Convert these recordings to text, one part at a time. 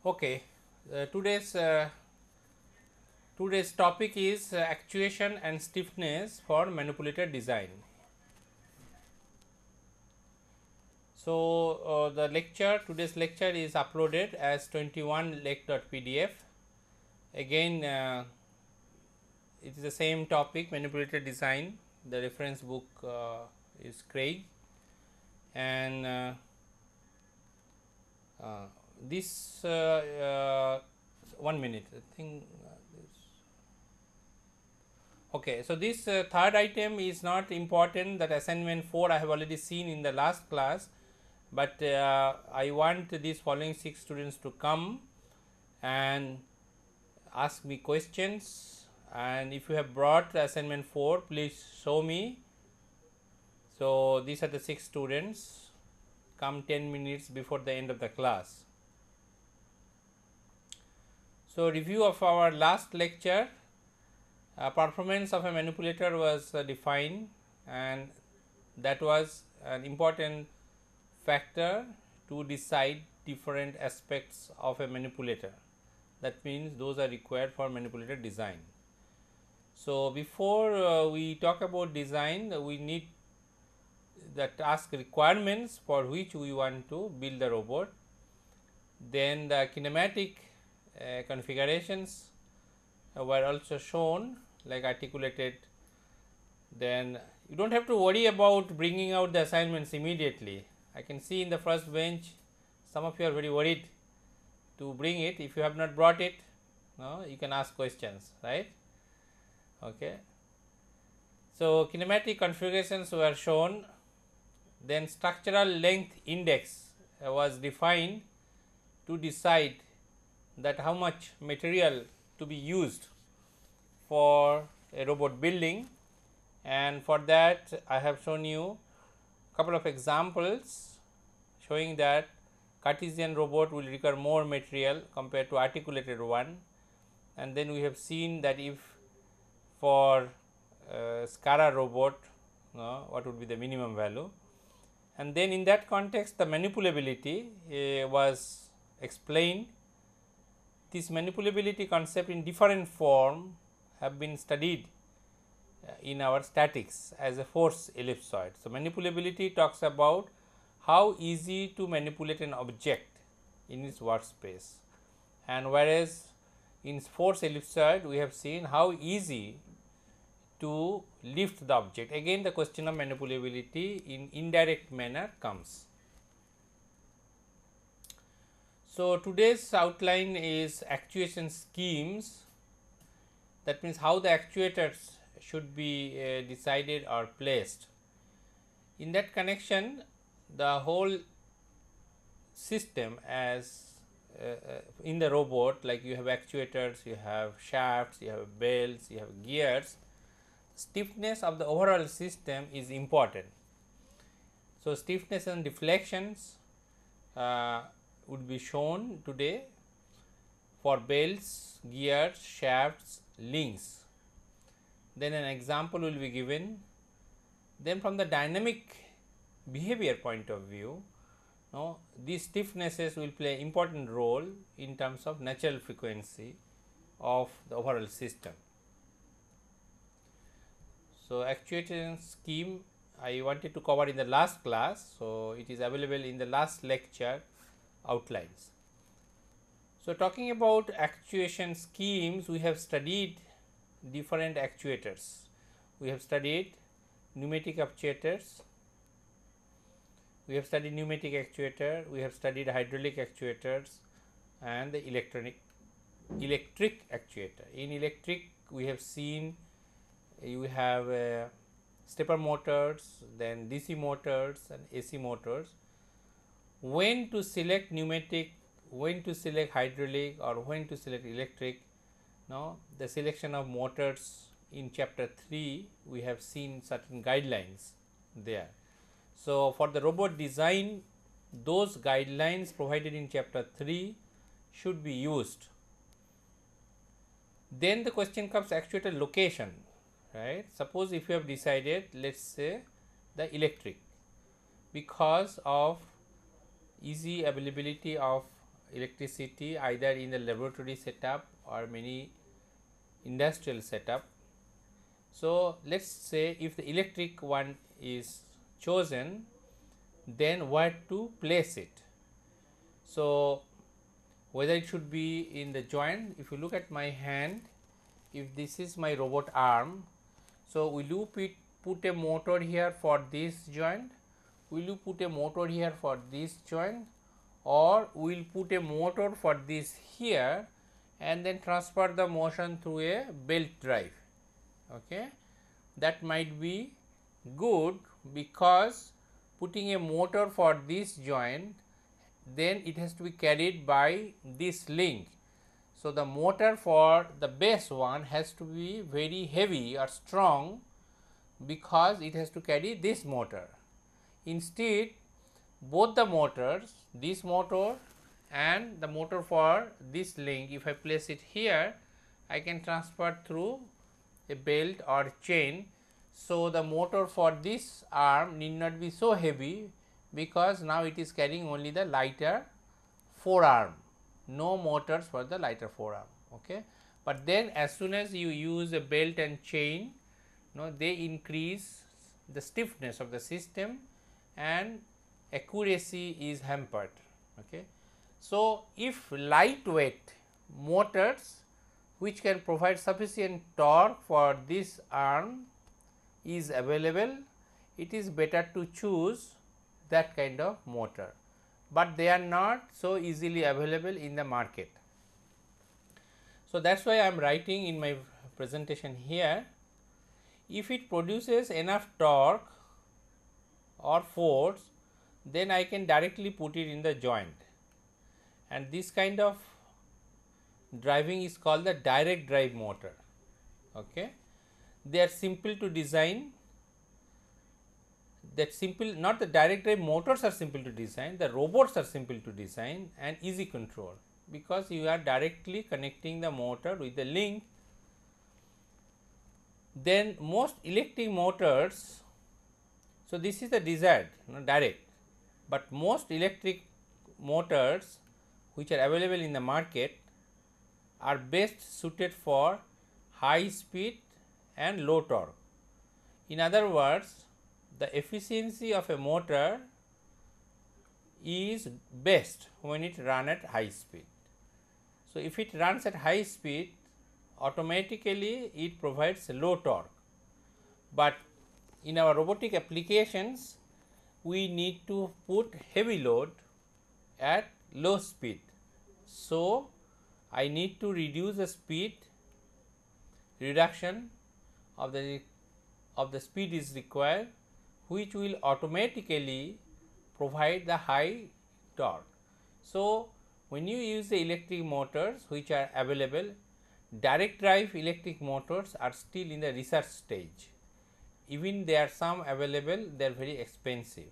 Okay, today's topic is actuation and stiffness for manipulator design. So today's lecture is uploaded as 21 lec.pdf. Again, it is the same topic, manipulator design. The reference book is Craig, and this 1 minute. I think. Okay, so this third item is not important. That assignment 4 I have already seen in the last class, but I want these following 6 students to come and ask me questions, and if you have brought assignment 4, please show me. So these are the 6 students. Come 10 minutes before the end of the class. So review of our last lecture. Performance of a manipulator was defined, and that was an important factor to decide different aspects of a manipulator. That means those are required for manipulator design. So before we talk about design, we need the task requirements for which we want to build the robot. Then the kinematic configurations were also shown, like articulated. Then you don't have to worry about bringing out the assignments immediately. I can see in the first bench some of you are very worried to bring it. If you have not brought it, no, you can ask questions, right? Okay. So kinematic configurations were shown. Then structural length index was defined to decide that how much material to be used for a robot building, and for that I have shown you a couple of examples showing that Cartesian robot will require more material compared to articulated one, and then we have seen that if for SCARA robot, what would be the minimum value, and then in that context the manipulability was explained. This manipulability concept in different form have been studied in our statics as a force ellipsoid. So manipulability talks about how easy to manipulate an object in its workspace, and whereas in force ellipsoid we have seen how easy to lift the object. Again the question of manipulability in indirect manner comes. So today's outline is actuation schemes. That means how the actuators should be decided or placed. In that connection, the whole system as in the robot, like you have actuators, you have shafts, you have belts, you have gears, stiffness of the overall system is important. So stiffness and deflections would be shown today for belts, gears, shafts, links. Then an example will be given. Then from the dynamic behavior point of view, these stiffnesses will play important role in terms of natural frequency of the overall system. So actuation scheme I wanted to cover in the last class, so it is available in the last lecture outlines. So talking about actuation schemes, we have studied different actuators. We have studied pneumatic actuators, we have studied pneumatic actuator, we have studied hydraulic actuators, and the electric actuator. In electric we have seen you have stepper motors, then DC motors and AC motors. When to select pneumatic, when to select hydraulic, or when to select electric, the selection of motors in chapter 3 we have seen certain guidelines there. So for the robot design, those guidelines provided in chapter 3 should be used. Then the question comes actuator location, right? Suppose if you have decided, let's say the electric, because of easy availability of electricity either in the laboratory setup or many industrial setup. So, let us say if the electric one is chosen, then where to place it. So, whether it should be in the joint, if you look at my hand, if this is my robot arm, so will you put a motor here for this joint, will you put a motor here for this joint, or we will put a motor for this here and then transfer the motion through a belt drive. Okay. That might be good, because putting a motor for this joint, then it has to be carried by this link. So, the motor for the base one has to be very heavy or strong, because it has to carry this motor. Instead, both the motors, this motor and the motor for this link, if I place it here, I can transfer through a belt or chain. So, the motor for this arm need not be so heavy, because now it is carrying only the lighter forearm, no motors for the lighter forearm. Okay. But then as soon as you use a belt and chain, they increase the stiffness of the system and accuracy is hampered. Okay. So, if lightweight motors which can provide sufficient torque for this arm is available, it is better to choose that kind of motor, but they are not so easily available in the market. So, that is why I am writing in my presentation here, if it produces enough torque or force, then I can directly put it in the joint, and this kind of driving is called the direct drive motor. Okay. They are simple to design, not the direct drive motors are simple to design, the robots are simple to design and easy control, because you are directly connecting the motor with the link. Then most electric motors, so this is the desired, direct, but most electric motors which are available in the market are best suited for high speed and low torque. In other words, the efficiency of a motor is best when it runs at high speed. So, if it runs at high speed, automatically it provides low torque, but in our robotic applications we need to put heavy load at low speed. So, I need to reduce the speed, reduction of the speed is required, which will automatically provide the high torque. So, when you use the electric motors which are available, direct drive electric motors are still in the research stage. Even there are some available, they are very expensive.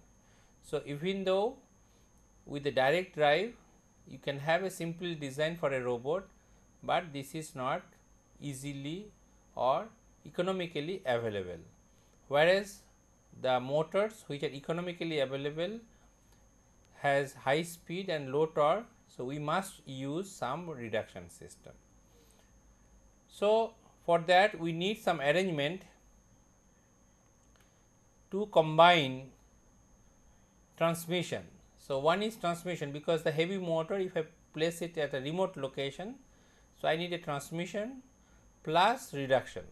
So, even though with the direct drive you can have a simple design for a robot, but this is not easily or economically available, whereas the motors which are economically available has high speed and low torque. So, we must use some reduction system. So, for that we need some arrangement to combine transmission. So, one is transmission, because the heavy motor, if I place it at a remote location, so I need a transmission plus reduction.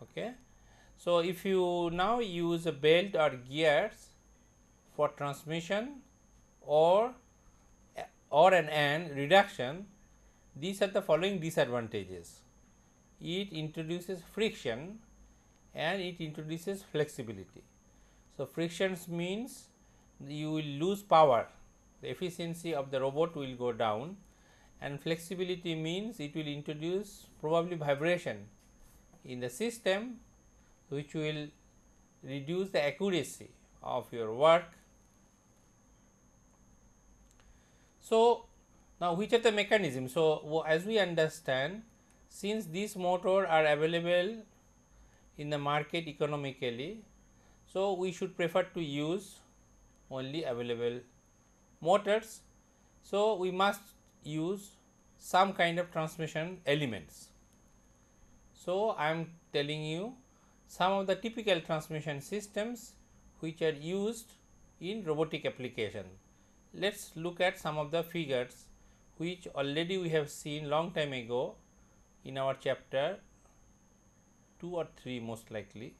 Okay. So, if you now use a belt or gears for transmission or an reduction, these are the following disadvantages. It introduces friction and it introduces flexibility. So, frictions means you will lose power, the efficiency of the robot will go down, and flexibility means it will introduce probably vibration in the system, which will reduce the accuracy of your work. So, now which are the mechanisms? So, as we understand, since these motors are available in the market economically, so we should prefer to use only available motors. So, we must use some kind of transmission elements. So, I am telling you some of the typical transmission systems which are used in robotic application. Let us look at some of the figures which already we have seen long time ago in our chapter 2 or 3 most likely.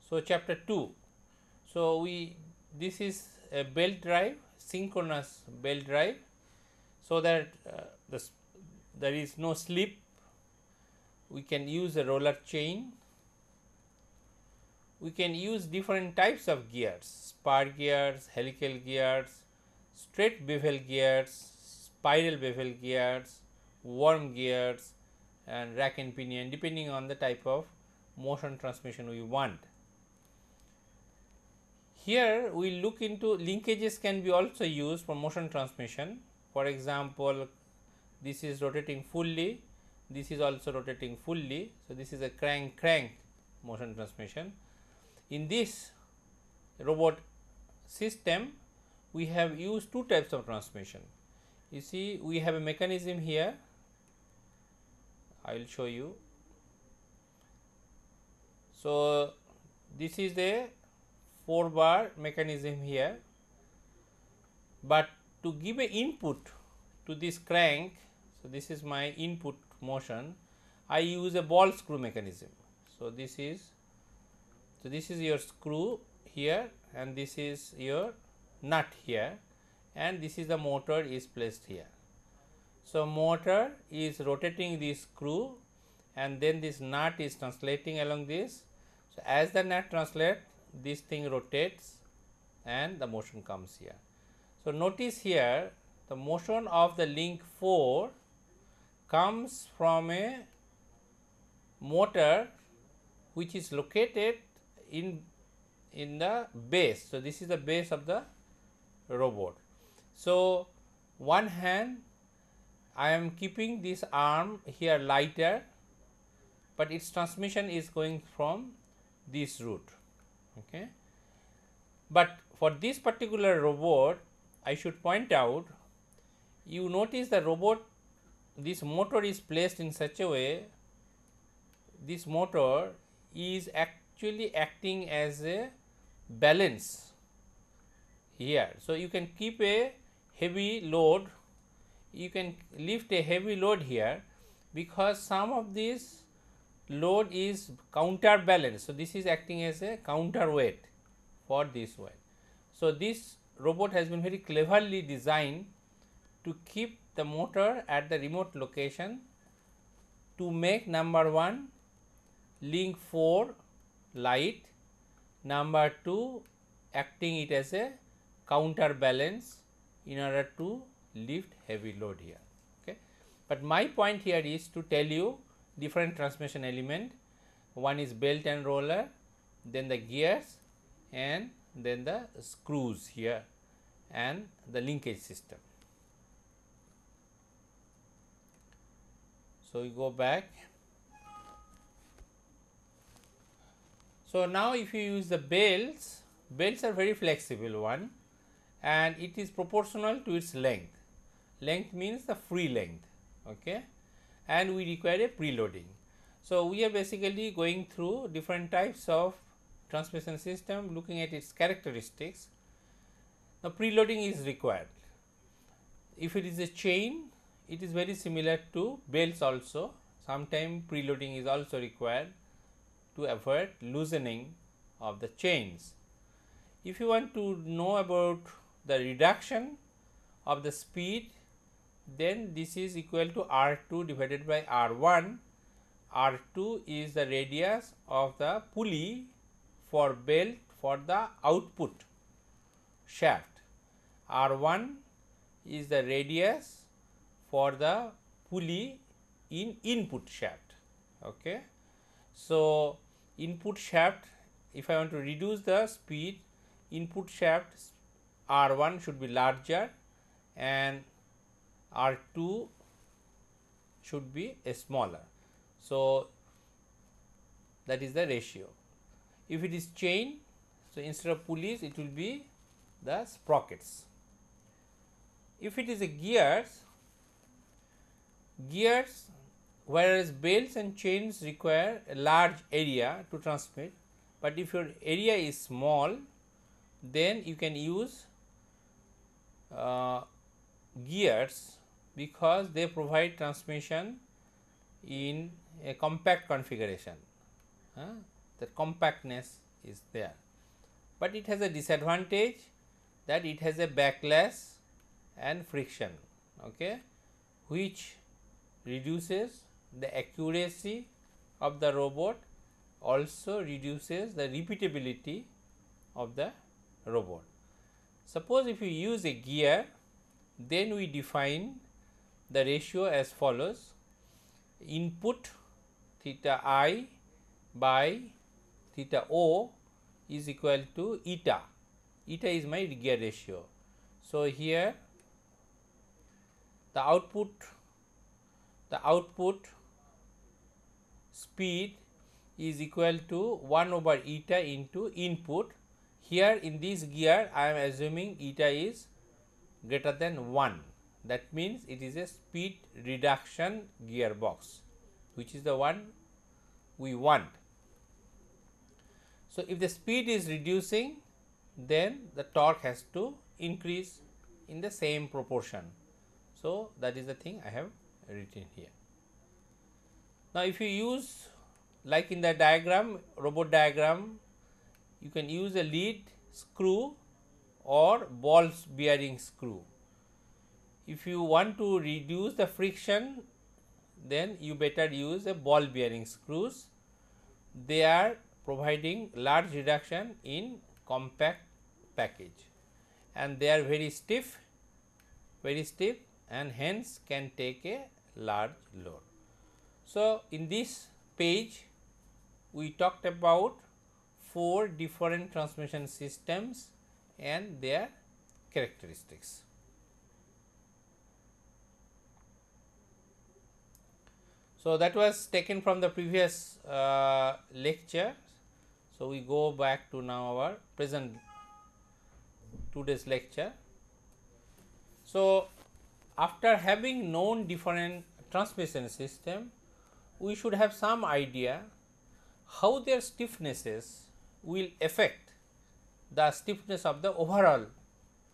So, chapter 2. So, this is a belt drive, synchronous belt drive, so that there is no slip. We can use a roller chain. We can use different types of gears, spar gears, helical gears, straight bevel gears, spiral bevel gears, worm gears, and rack and pinion, depending on the type of motion transmission we want. Here we look into linkages can be also used for motion transmission. For example, this is rotating fully, this is also rotating fully. So, this is a crank motion transmission. In this robot system, we have used two types of transmission. You see, we have a mechanism here. I will show you. So, this is a 4-bar mechanism here, but to give a input to this crank, so this is my input motion, I use a ball screw mechanism. So, this is your screw here, and this is your nut here, and this is the motor is placed here. So, motor is rotating this screw, and then this nut is translating along this. So, as the nut translates, this thing rotates and the motion comes here. So, notice here the motion of the link 4 comes from a motor which is located in the base. So, this is the base of the robot. So, one hand I am keeping this arm here lighter, but its transmission is going from this route. Okay. But for this particular robot, I should point out, you notice the robot, this motor is placed in such a way, this motor is actually acting as a balance here. So, you can keep a heavy load, you can lift a heavy load here, because some of this load is counterbalance. So, this is acting as a counterweight for this weight. So, this robot has been very cleverly designed to keep the motor at the remote location to make number 1 link 4 light, number 2 acting it as a counterbalance in order to lift heavy load here. Okay. But my point here is to tell you different transmission element. One is belt and roller, then the gears, and then the screws here, and the linkage system. So, we go back. So, now if you use the belts are very flexible one, and it is proportional to its length. Length means the free length. Okay. And we require a preloading. So, we are basically going through different types of transmission system, looking at its characteristics. Now, preloading is required. If it is a chain, it is very similar to belts also. Sometimes preloading is also required to avoid loosening of the chains. If you want to know about the reduction of the speed, then this is equal to R2 divided by R1. R2 is the radius of the pulley for belt for the output shaft. R1 is the radius for the pulley in input shaft. Okay. So, input shaft, if I want to reduce the speed, input shaft R1 should be larger and R2 should be smaller. So, that is the ratio. If it is chain, so instead of pulleys it will be the sprockets. If it is a gears, whereas belts and chains require a large area to transmit, but if your area is small, then you can use gears because they provide transmission in a compact configuration. The compactness is there, but it has a disadvantage that it has a backlash and friction, which reduces the accuracy of the robot, also reduces the repeatability of the robot. Suppose if you use a gear, then we define the ratio as follows: input theta I by theta O is equal to eta. Eta is my gear ratio. So, here the output speed is equal to 1 over eta into input. Here in this gear I am assuming eta is greater than 1. That means it is a speed reduction gearbox, which is the one we want. So, if the speed is reducing, then the torque has to increase in the same proportion. So, that is the thing I have written here. Now, if you use, like in the diagram, robot diagram, you can use a lead screw or ball bearing screw. If you want to reduce the friction, then you better use a ball bearing screws. They are providing large reduction in compact package, and they are very stiff and hence can take a large load. So, in this page we talked about 4 different transmission systems and their characteristics. So, that was taken from the previous lecture. So, we go back to now our present today's lecture. So, after having known different transmission system, we should have some idea how their stiffnesses will affect the stiffness of the overall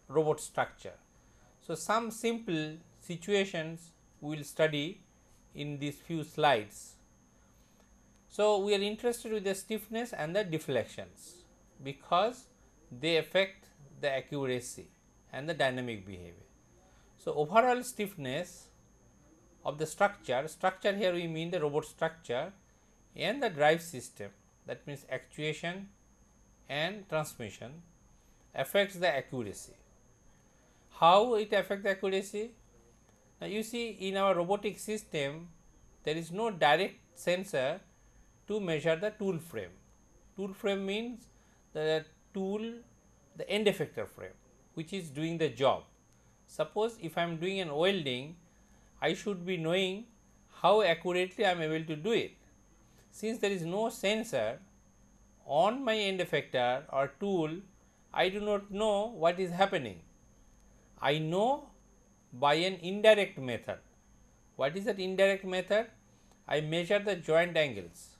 robot structure. So, some simple situations we will study in these few slides. So, we are interested with the stiffness and the deflections because they affect the accuracy and the dynamic behavior. So, overall stiffness of the structure here we mean the robot structure and the drive system, that means actuation and transmission, affects the accuracy. How it affects the accuracy? Now, you see in our robotic system there is no direct sensor to measure the tool frame. Tool frame means the tool, the end effector frame, which is doing the job. Suppose if I am doing an welding, I should be knowing how accurately I am able to do it. Since there is no sensor on my end effector or tool, I do not know what is happening. I know by an indirect method. What is that indirect method? I measure the joint angles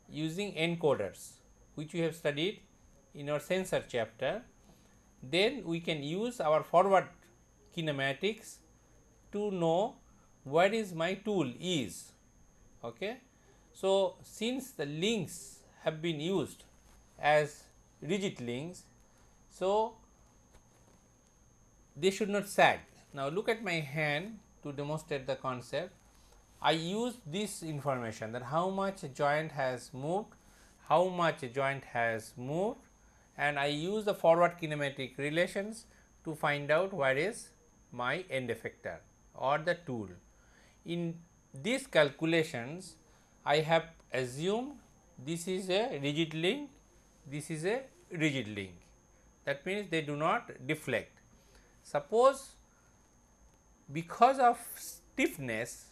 using encoders, which we have studied in our sensor chapter. Then we can use our forward kinematics to know where is my tool is. So, since the links have been used as rigid links, so they should not sag. Now, look at my hand to demonstrate the concept. I use this information, that how much a joint has moved, and I use the forward kinematic relations to find out where is my end effector or the tool. In these calculations, I have assumed this is a rigid link, this is a rigid link. That means they do not deflect. Suppose because of stiffness,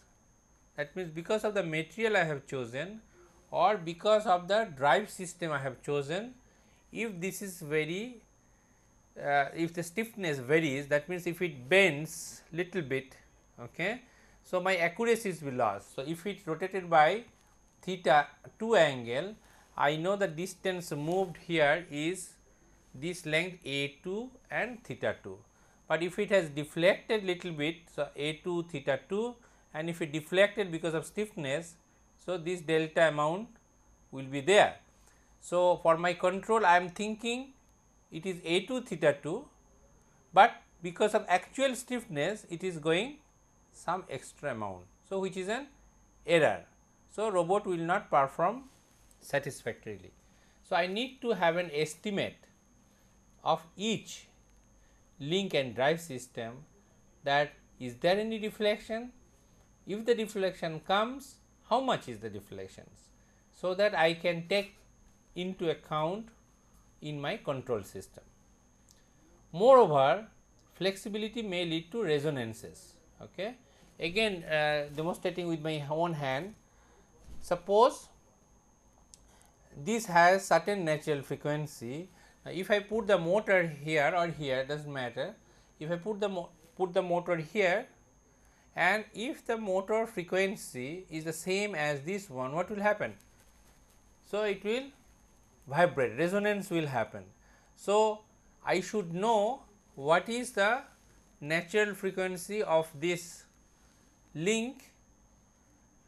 that means because of the material I have chosen or because of the drive system I have chosen, if this is very if the stiffness varies, that means if it bends little bit, okay, so my accuracies will lost. So, if it rotated by theta 2 angle, I know the distance moved here is this length a 2 and theta 2, but if it has deflected little bit, so a 2 theta 2, and if it deflected because of stiffness, so this delta amount will be there. So, for my control I am thinking it is a 2 theta 2, but because of actual stiffness it is going some extra amount. So, which is an error. So, robot will not perform satisfactorily. So, I need to have an estimate of each link and drive system, that is there any deflection, if the deflection comes, how much is the deflections, so that I can take into account in my control system. Moreover, flexibility may lead to resonances. Okay. Again, demonstrating with my own hand, suppose this has certain natural frequency. If I put the motor here or here, does not matter. If I put the motor here, and if the motor frequency is the same as this one, what will happen? So, it will vibrate, resonance will happen. So, I should know what is the natural frequency of this link,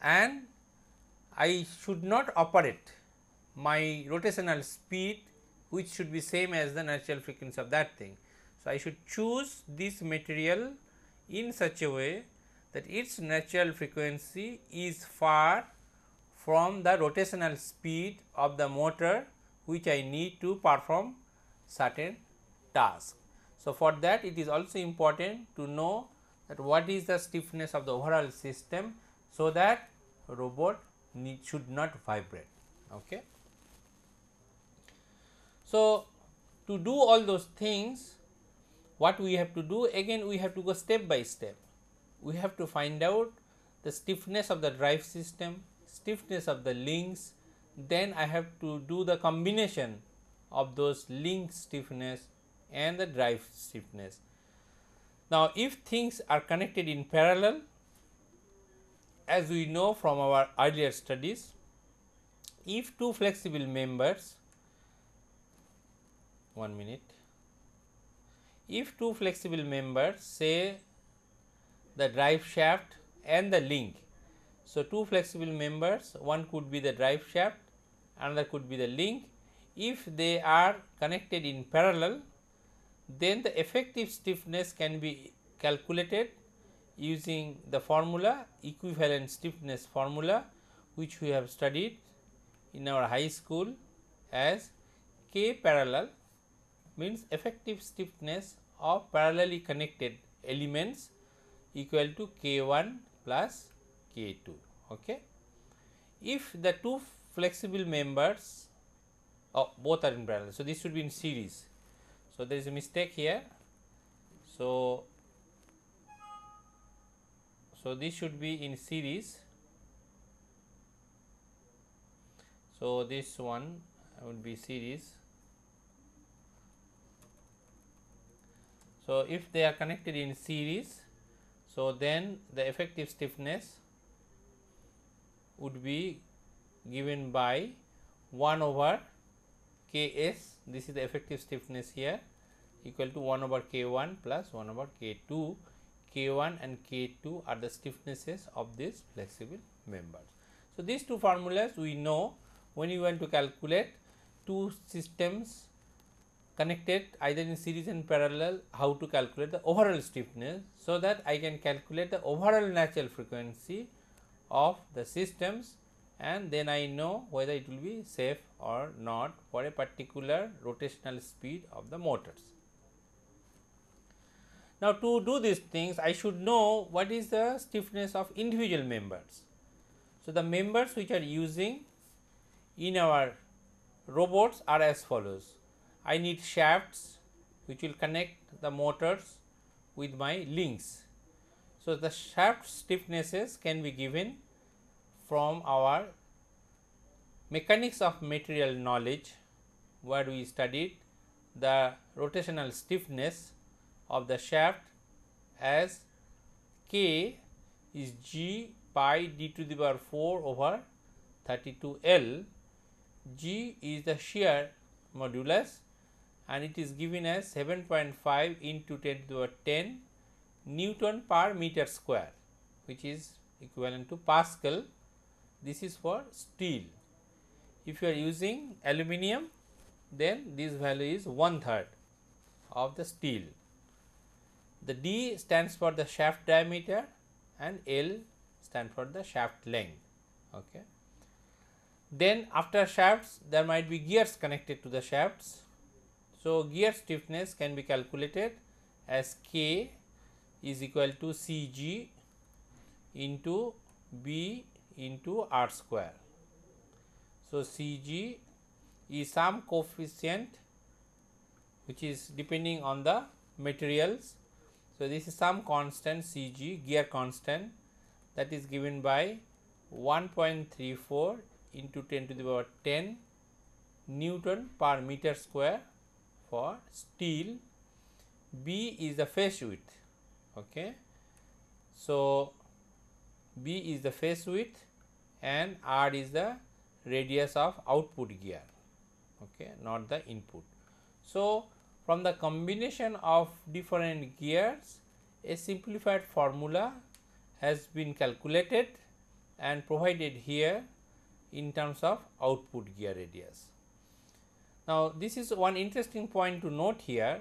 and I should not operate my rotational speed, which should be same as the natural frequency of that thing. So, I should choose this material in such a way that its natural frequency is far from the rotational speed of the motor, which I need to perform certain task. So, for that it is also important to know that what is the stiffness of the overall system, so that robot should not vibrate. Okay. So, to do all those things, what we have to do, again we have to go step by step. We have to find out the stiffness of the drive system, stiffness of the links, then I have to do the combination of those link stiffness and the drive stiffness. Now, if things are connected in parallel, as we know from our earlier studies, if two flexible members, if two flexible members, say the drive shaft and the link. So, two flexible members, one could be the drive shaft, another could be the link. If they are connected in parallel, then the effective stiffness can be calculated using the formula, equivalent stiffness formula, which we have studied in our high school as K parallel, means effective stiffness of parallelly connected elements equal to K1 plus K2. Okay. If the two flexible members, both are in parallel, so this should be in series. So, there is a mistake here. So, this should be in series. So, this one would be series. So, if they are connected in series, so then the effective stiffness would be given by 1 over Ks, this is the effective stiffness here, equal to 1 over K1 plus 1 over K2. K1 and K2 are the stiffnesses of these flexible members. So, these two formulas we know when you want to calculate two systems connected either in series and parallel, how to calculate the overall stiffness, so that I can calculate the overall natural frequency of the systems, and then I know whether it will be safe or not for a particular rotational speed of the motors. Now, to do these things, I should know what is the stiffness of individual members. So, the members which are using in our robots are as follows. I need shafts which will connect the motors with my links. So, the shaft stiffnesses can be given from our mechanics of material knowledge, where we studied the rotational stiffness of the shaft as K is G pi d to the power 4 over 32 L. G is the shear modulus and it is given as 7.5 into 10 to the power 10 Newton per meter square, which is equivalent to Pascal. This is for steel. If you are using aluminium, then this value is 1/3 of the steel. The D stands for the shaft diameter and L stands for the shaft length. Okay. Then after shafts, there might be gears connected to the shafts. So, gear stiffness can be calculated as K is equal to Cg into B into R square. So, Cg is some coefficient which is depending on the materials. So, this is some constant Cg, gear constant, that is given by 1.34 into 10 to the power 10 Newton per meter square for steel. B is the face width. Okay. So, B is the face width and R is the radius of output gear, okay, not the input. So, from the combination of different gears, a simplified formula has been calculated and provided here in terms of output gear radius. Now, this is one interesting point to note here.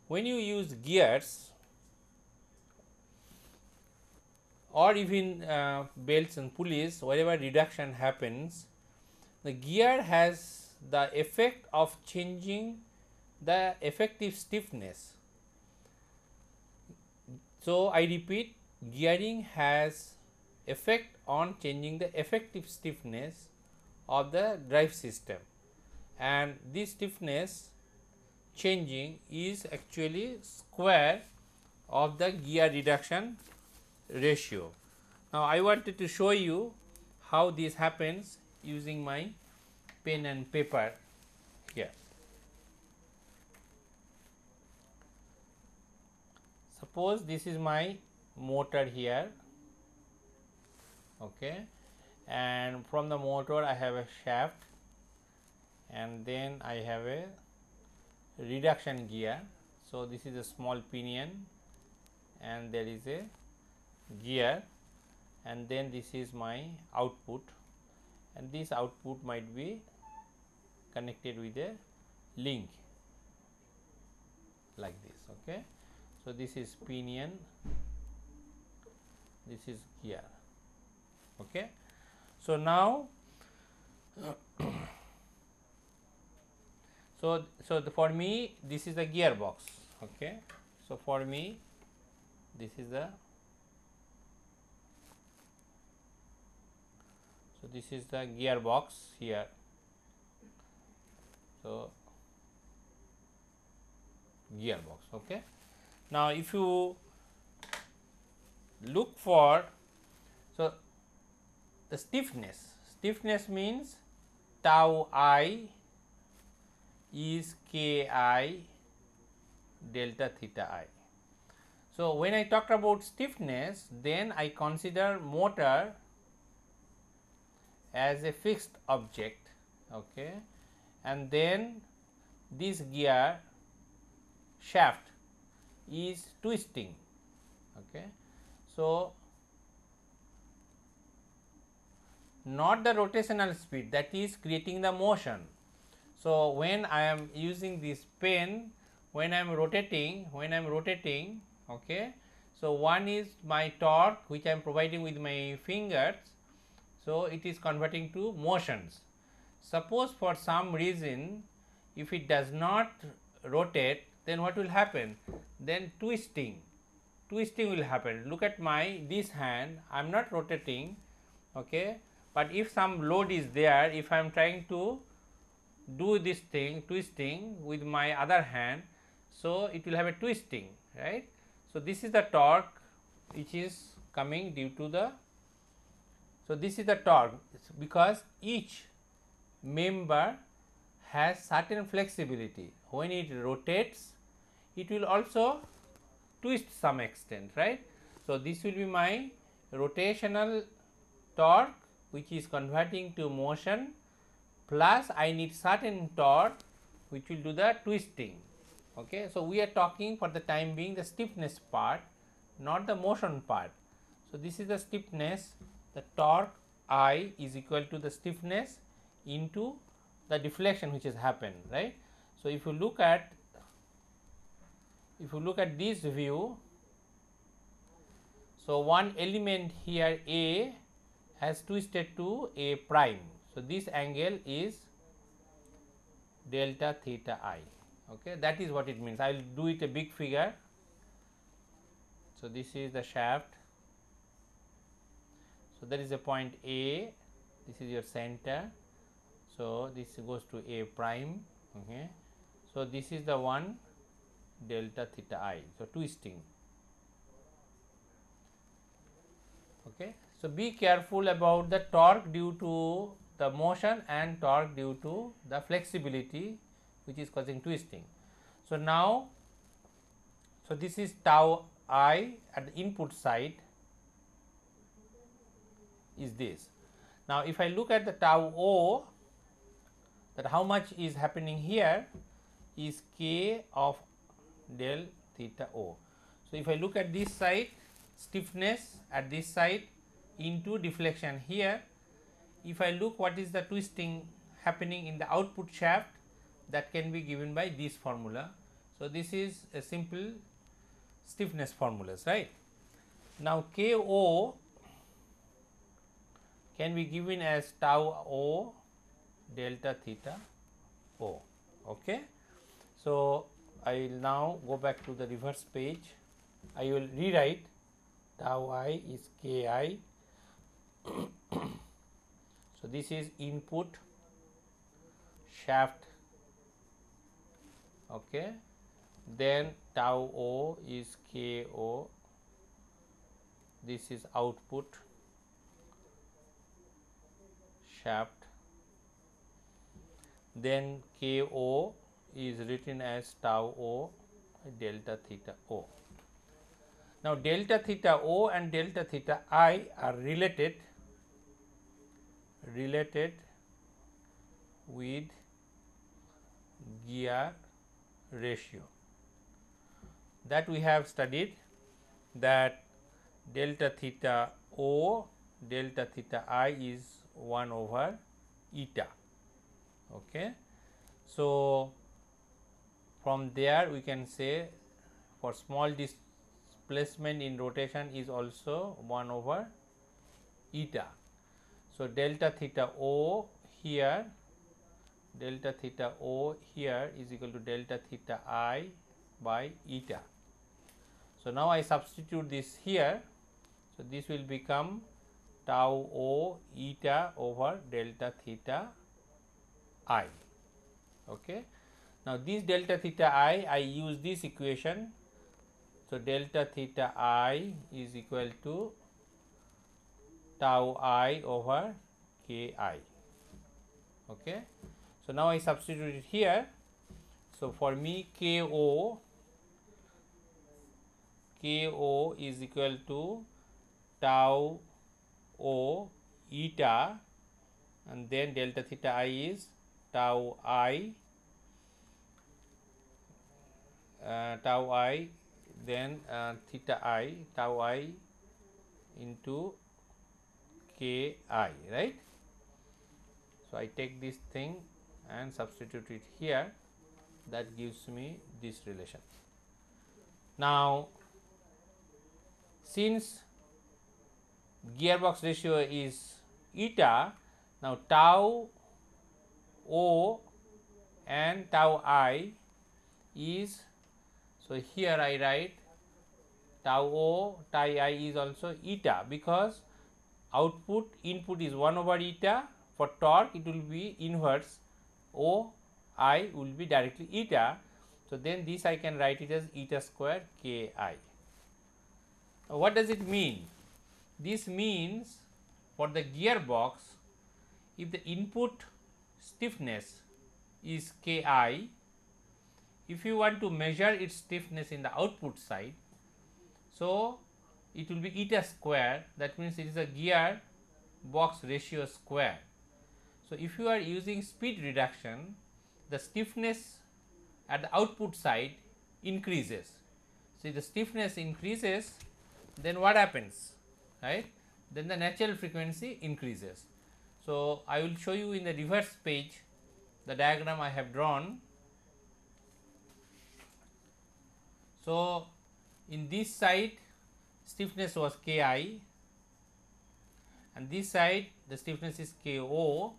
When you use gears or even belts and pulleys, wherever reduction happens, the gear has the effect of changing the effective stiffness. So, I repeat, gearing has effect on changing the effective stiffness of the drive system, and this stiffness changing is actually square of the gear reduction ratio. Now, I wanted to show you how this happens using my pen and paper here. Suppose this is my motor here, okay, and from the motor I have a shaft and then I have a reduction gear. So, this is a small pinion and there is a gear, and then this is my output, and this output might be connected with a link like this. Okay. So, this is pinion, this is gear. Okay. So, now for me this is the gearbox. Okay. So, for me this is the gearbox here. So, gearbox. Okay. Now, if you look for, so the stiffness means tau I is K I delta theta I. So, when I talk about stiffness, then I consider motor as a fixed object, okay, and then this gear shaft is twisting. Okay. So, not the rotational speed that is creating the motion. So, when I am using this pen, when I am rotating, okay, so one is my torque which I am providing with my fingers. So, it is converting to motions. Suppose for some reason if it does not rotate, then what will happen? Then twisting will happen. Look at my this hand, I am not rotating, okay, but if some load is there, if I am trying to do this thing twisting with my other hand, so it will have a twisting, right. So, this is the torque which is coming due to the, so this is the torque because each member has certain flexibility. When it rotates, it will also twist some extent, right. So, this will be my rotational torque which is converting to motion, plus I need certain torque which will do the twisting. Okay. So, we are talking for the time being the stiffness part, not the motion part. So, this is the stiffness, the torque I is equal to the stiffness into the deflection which has happened, right. So, if you look at this view, so one element here A has twisted to A prime. So, this angle is delta theta I, okay. That is what it means. I will do it a big figure. So, this is the shaft. So, there is a point A, this is your center. So, this goes to A prime, okay. So, this is the one delta theta I. So, twisting, okay. So, be careful about the torque due to the motion and torque due to the flexibility which is causing twisting. So, now, so this is tau I at the input side is this. Now, if I look at the tau O, that how much is happening here is k of del theta O. So, if I look at this side, stiffness at this side into deflection here, if I look what is the twisting happening in the output shaft, that can be given by this formula. So, this is a simple stiffness formulas, right. Now, Ko can be given as tau O delta theta O, okay. So, I will now go back to the reverse page. I will rewrite tau I is Ki. So, this is input shaft, okay. Then tau O is Ko, this is output shaft, then Ko is written as tau O delta theta O. Now, delta theta O and delta theta I are related with gear ratio, that we have studied, that delta theta O delta theta I is 1 over eta, okay. So, from there we can say for small displacement in rotation is also 1 over eta. So, delta theta O here, delta theta O here is equal to delta theta I by eta. So, now I substitute this here. So, this will become tau O eta over delta theta I, okay. Now, this delta theta I use this equation. So, delta theta I is equal to tau I over Ki, okay. So, now I substitute it here. So, for me Ko is equal to tau O eta, and then delta theta I is tau I then theta I, tau I into Ki, right. So, I take this thing and substitute it here, that gives me this relation. Now, since gearbox ratio is eta, now tau O and tau I is, so here I write tau O, tau I is also eta, because input is 1 over eta. For torque it will be inverse, O I will be directly eta. So, then this I can write it as eta square Ki. Now, what does it mean? This means for the gearbox, if the input stiffness is Ki. If you want to measure its stiffness in the output side, so it will be eta square, that means it is a gear box ratio square. So, if you are using speed reduction, the stiffness at the output side increases. So, if the stiffness increases, then what happens, right? Then the natural frequency increases. So, I will show you in the reverse page the diagram I have drawn. So, in this side stiffness was Ki, and this side the stiffness is Ko.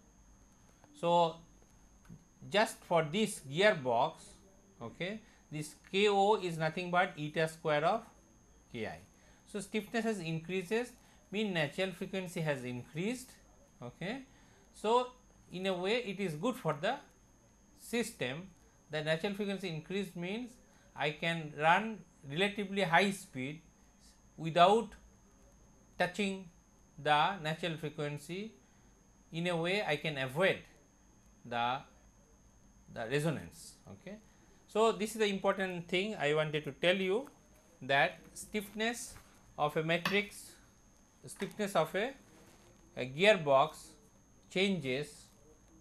So, just for this gearbox, okay, this Ko is nothing but eta square of Ki. So, stiffness has increases, mean natural frequency has increased. Okay. So, in a way it is good for the system. The natural frequency increased means I can run relatively high speed without touching the natural frequency. In a way I can avoid the resonance. Okay. So, this is the important thing I wanted to tell you, that stiffness of a matrix, stiffness of a gearbox changes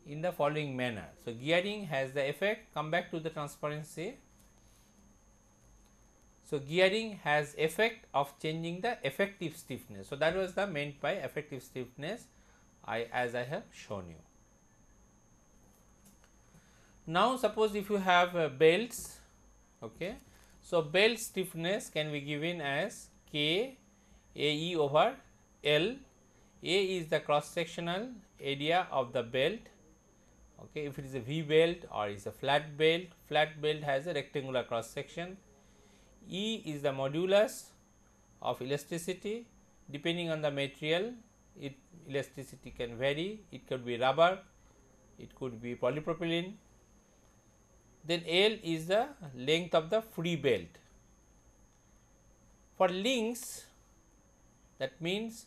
in the following manner. So, gearing has the effect, come back to the transparency. So, gearing has effect of changing the effective stiffness. So, that was the meant by effective stiffness as I have shown you. Now, suppose if you have belts, okay. So, belt stiffness can be given as K AE over L. A is the cross sectional area of the belt, okay. If it is a V belt or is a flat belt has a rectangular cross section. E is the modulus of elasticity. Depending on the material, elasticity can vary, it could be rubber, it could be polypropylene. Then L is the length of the free belt. For links, that means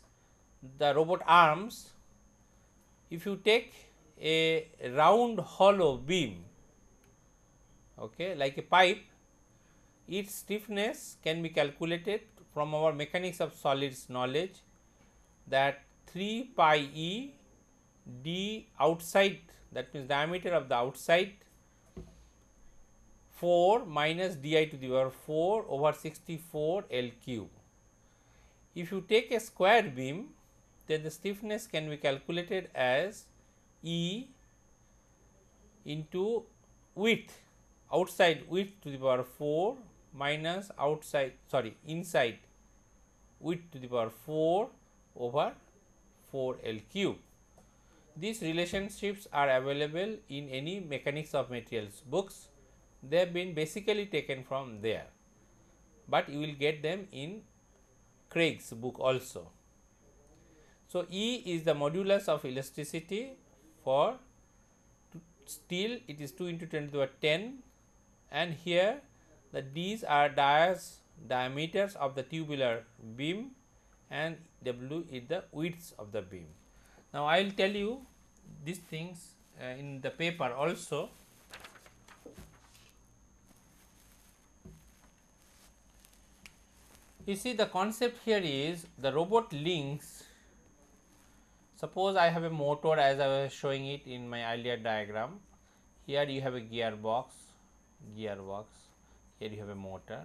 the robot arms, if you take a round hollow beam, okay, like a pipe, its stiffness can be calculated from our mechanics of solids knowledge, that 3 pi E d outside, that means diameter of the outside 4 minus di to the power 4 over 64 L cube. If you take a square beam, then the stiffness can be calculated as E into width, outside width to the power 4 minus inside width to the power 4 over 4 L cube. These relationships are available in any mechanics of materials books. They have been basically taken from there, but you will get them in Craig's book also. So, E is the modulus of elasticity for steel, it is 2 into 10 to the power 10, and here the D's are diameters of the tubular beam and W is the width of the beam. Now, I will tell you these things in the paper also. You see, the concept here is the robot links. Suppose I have a motor as I was showing it in my earlier diagram. Here you have a gearbox, here you have a motor,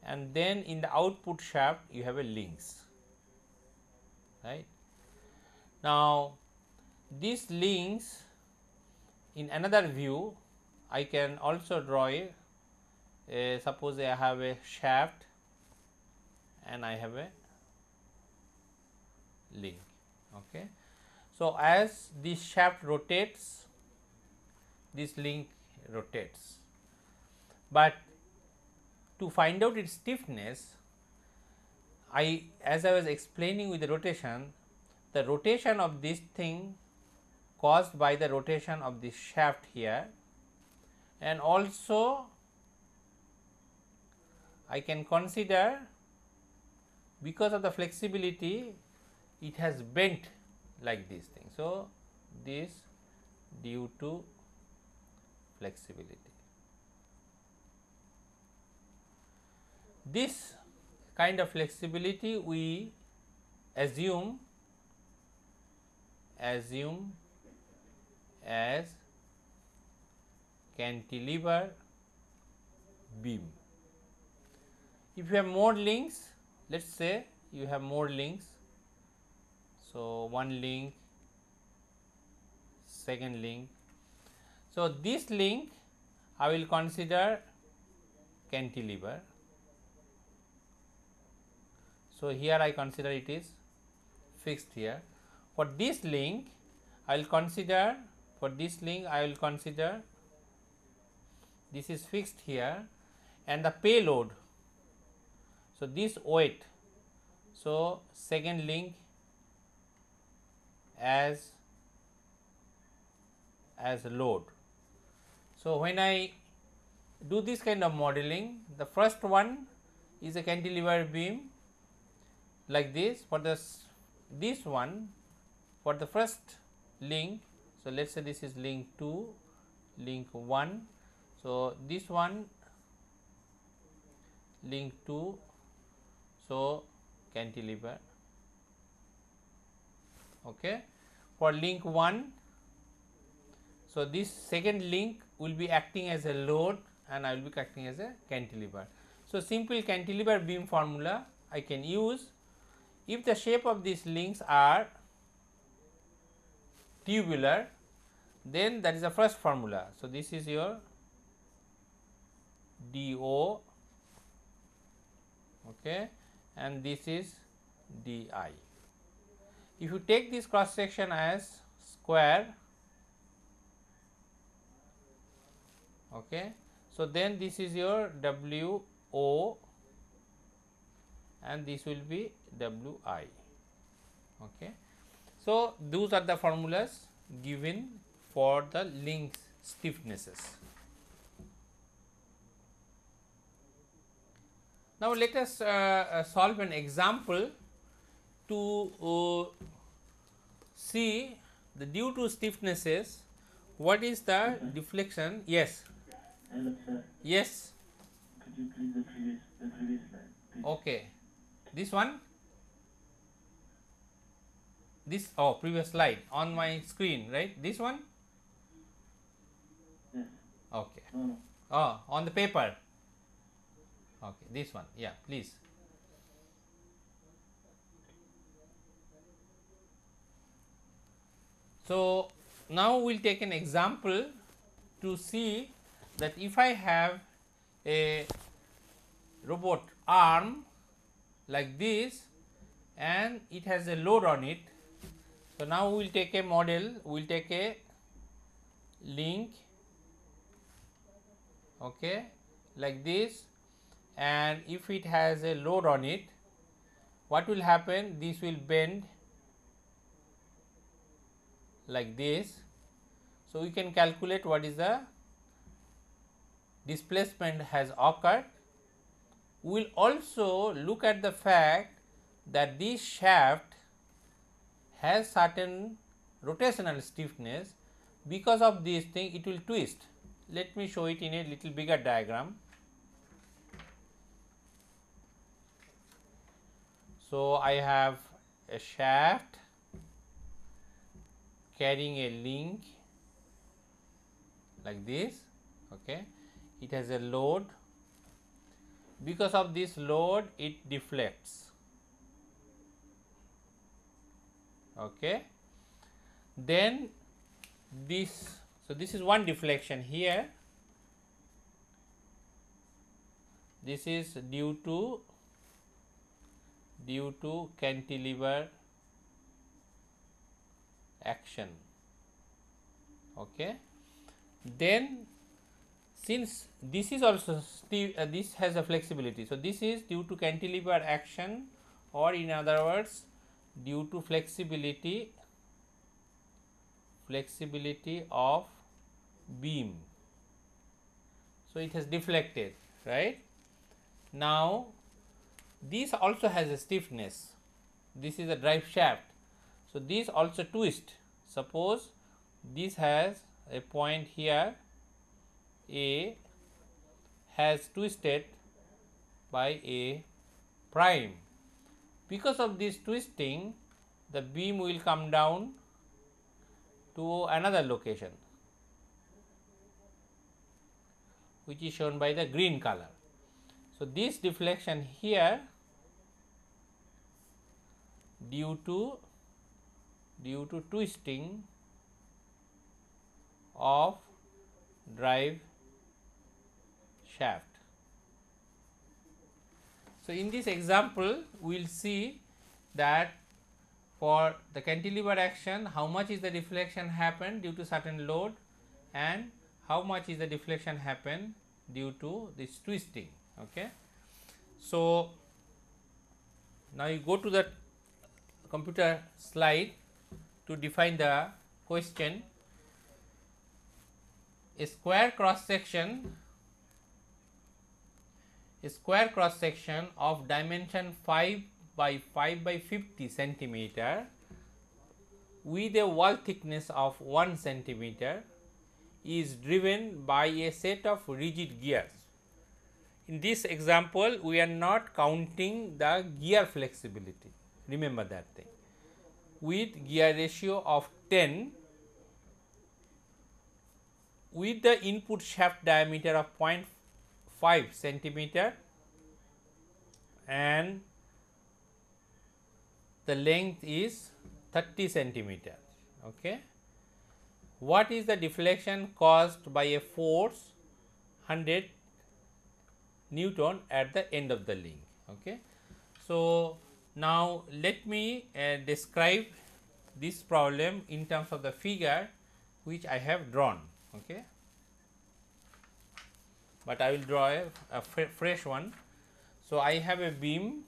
and then in the output shaft you have a links, right. Now, these links, in another view I can also draw suppose I have a shaft and I have a link, okay. So, as this shaft rotates, this link rotates, but to find out its stiffness, as I was explaining with the rotation of this thing caused by the rotation of this shaft here, and also I can consider because of the flexibility it has bent like this thing. So, this due to flexibility. This kind of flexibility we assume as cantilever beam. If you have more links, let us say you have more links. So, one link, second link. So, this link I will consider cantilever. So, here I consider it is fixed here. For this link I will consider, this is fixed here, and the payload. So, this weight, so second link as load. So, when I do this kind of modeling, the first one is a cantilever beam like this. For this one, for the first link, so let us say this is link 2, link 1. So, this one link 2, so cantilever. Okay. For link 1, so this second link will be acting as a load and I will be acting as a cantilever. So, simple cantilever beam formula I can use if the shape of these links are tubular, then that is the first formula. So, this is your dO, okay, and this is di. If you take this cross section as square, okay, so then this is your WO and this will be WI. Okay. So, those are the formulas given for the link stiffnesses. Now, let us solve an example to see the due to stiffnesses what is the deflection. Yes. Hello, sir. Yes. Could you please the previous slide, please? Okay. This one? This, oh, previous slide on my screen, right? This one? Yes. Okay. No. Oh, on the paper. Okay, this one. Yeah, please. So, now we will take an example to see that if I have a robot arm like this and it has a load on it. So, now we will take a model, we will take a link, okay, like this, and if it has a load on it, what will happen? This will bend like this. So, we can calculate what is the displacement has occurred. We will also look at the fact that this shaft has certain rotational stiffness. Because of this thing it will twist. Let me show it in a little bigger diagram. So, I have a shaft carrying a link like this, okay. It has a load. Because of this load it deflects, okay. Then this, so this is one deflection here, this is due to cantilever action, okay. Then since this is also this has a flexibility, so this is due to cantilever action, or in other words due to flexibility of beam. So, it has deflected, right. Now, this also has a stiffness, this is a drive shaft. So, this also twist. Suppose this has a point here A has twisted by A prime. Because of this twisting, the beam will come down to another location, which is shown by the green color. So, this deflection here due to twisting of drive shaft. So, in this example we will see that for the cantilever action how much is the deflection happen due to certain load and how much is the deflection happen due to this twisting. Okay. So, now you go to the computer slide to define the question. A square cross section of dimension 5 by 5 by 50 centimeter with a wall thickness of 1 centimeter is driven by a set of rigid gears. In this example, we are not counting the gear flexibility, remember that thing. With gear ratio of 10, with the input shaft diameter of 0.5 centimeter and the length is 30 centimeter. Okay. What is the deflection caused by a force 100 Newton at the end of the link? Okay. So, now let me describe this problem in terms of the figure which I have drawn. Okay. But I will draw a fresh one. So, I have a beam,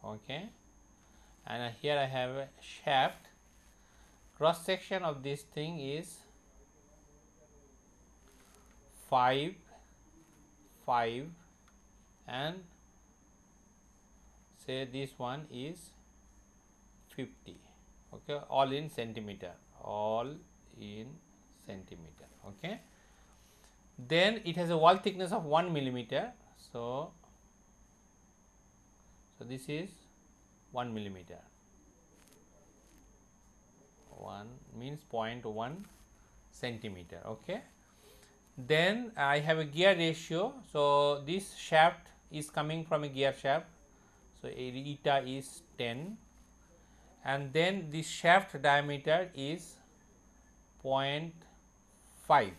okay, and here I have a shaft. Cross section of this thing is 5 and say this one is 50, okay, all in centimeter, okay. Then it has a wall thickness of 1 millimeter. So, this is 1 millimeter, 1 means 0.1 centimeter. Okay. Then I have a gear ratio. So, this shaft is coming from a gear shaft. So, eta is 10 and then this shaft diameter is 0.5.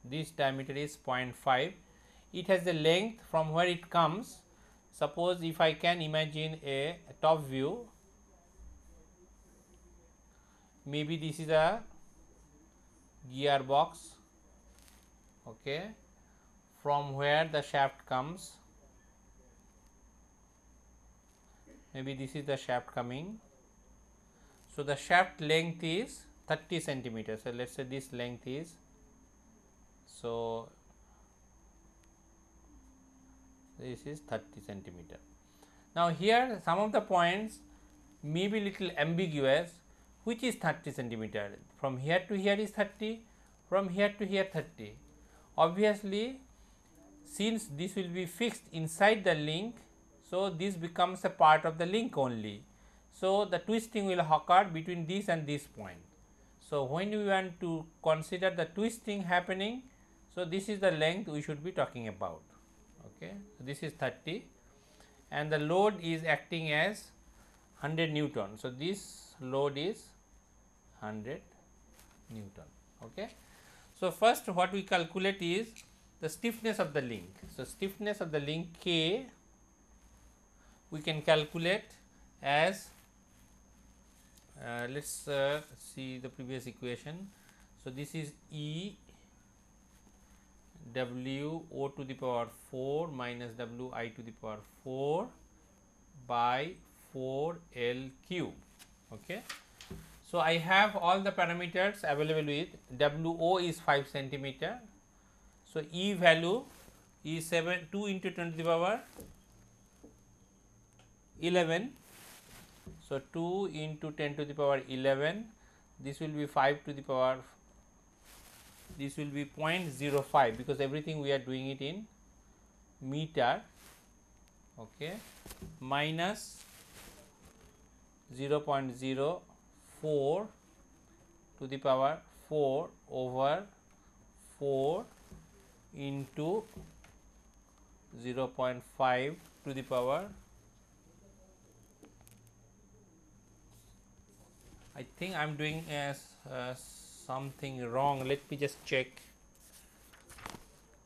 This diameter is 0.5. It has the length from where it comes. Suppose if I can imagine a top view, maybe this is a gearbox, okay, from where the shaft comes, maybe this is the shaft coming. So, the shaft length is 30 centimeters. So, let us say this length is, so this is 30 centimeter. Now, here some of the points may be little ambiguous, which is 30 centimeter, from here to here is 30, from here to here 30. Obviously, since this will be fixed inside the link, so this becomes a part of the link only. So, the twisting will occur between this and this point. So, when we want to consider the twisting happening, so this is the length we should be talking about. Okay. So, this is 30 and the load is acting as 100 Newton. So, this load is 100 Newton. Okay. So, first what we calculate is the stiffness of the link. So, stiffness of the link K we can calculate as let us see the previous equation. So, this is E W O to the power 4 minus W I to the power 4 by 4 L cube. Okay. So, I have all the parameters available with W O is 5 centimeter. So, E value is 2 into 10 to the power 11. So, 2 into 10 to the power 11, this will be 5 to the power, this will be 0.05 because everything we are doing it in meter, okay, minus 0.04 to the power 4 over 4 into 0.5 to the power, I think I am doing something wrong. Let me just check.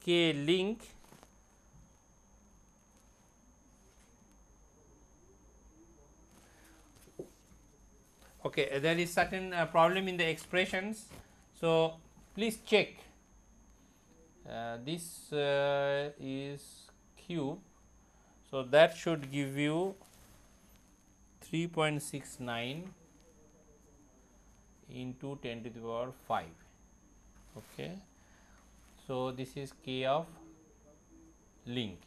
K link okay, there is certain problem in the expressions. So, please check. This is cube. So, that should give you 3.69 into 10 to the power 5. Okay. So, this is K of link.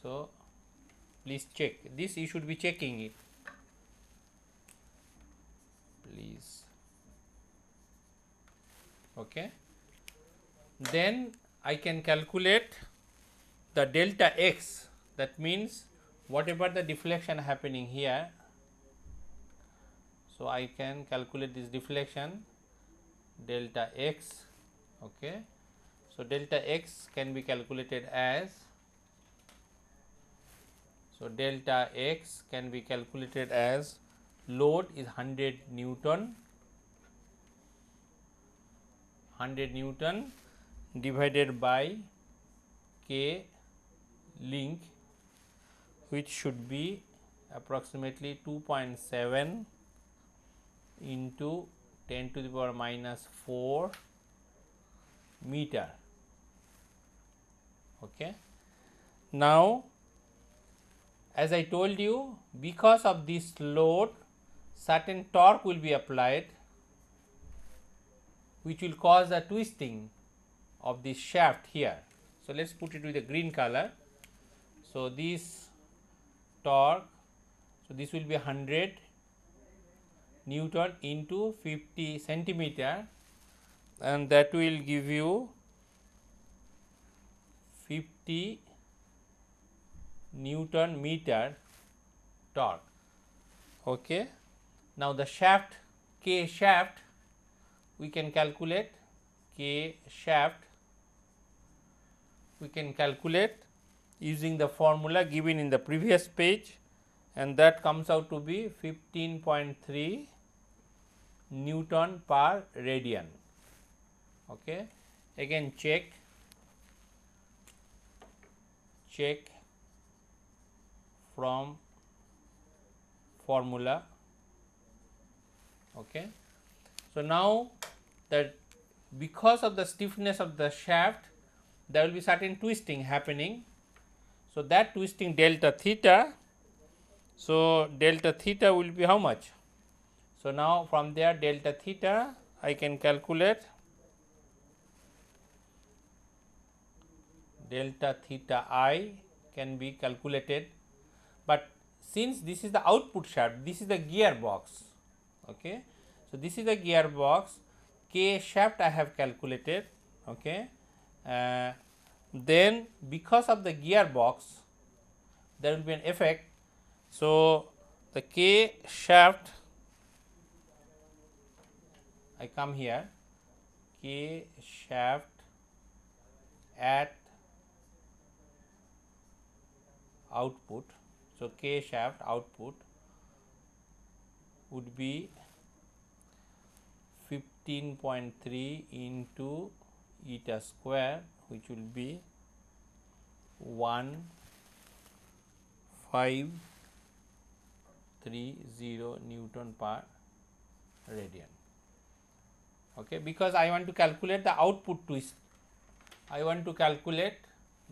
So, please check this, you should be checking it, please. Okay. Then I can calculate the delta x, that means whatever the deflection happening here. So, I can calculate this deflection delta x. Okay. So, delta x can be calculated as, so delta x can be calculated as load is 100 Newton, 100 Newton divided by K link, which should be approximately 2.7 into 10 to the power minus 4 meter. Okay. Now, as I told you, because of this load, certain torque will be applied, which will cause a twisting of this shaft here. So, let us put it with a green color. So, this torque, so this will be 100 Newton into 50 centimeter, and that will give you 50 Newton meter torque. Okay. Now, the shaft, K shaft, we can calculate K shaft, we can calculate using the formula given in the previous page, and that comes out to be 15.3 Newton per radian. Okay. Again check from formula. Okay. So, now that because of the stiffness of the shaft, there will be certain twisting happening. So, that twisting delta theta, so delta theta will be how much? So, now from there delta theta I can calculate delta theta I can be calculated, but since this is the output shaft, this is the gearbox. Okay. So, this is the gearbox, K shaft I have calculated. Okay. Then because of the gearbox there will be an effect. So, the K shaft, I come here, K shaft at output. So, K shaft output would be 15.3 into eta square, which will be 1530 Newton per radian. Okay, because I want to calculate the output twist, I want to calculate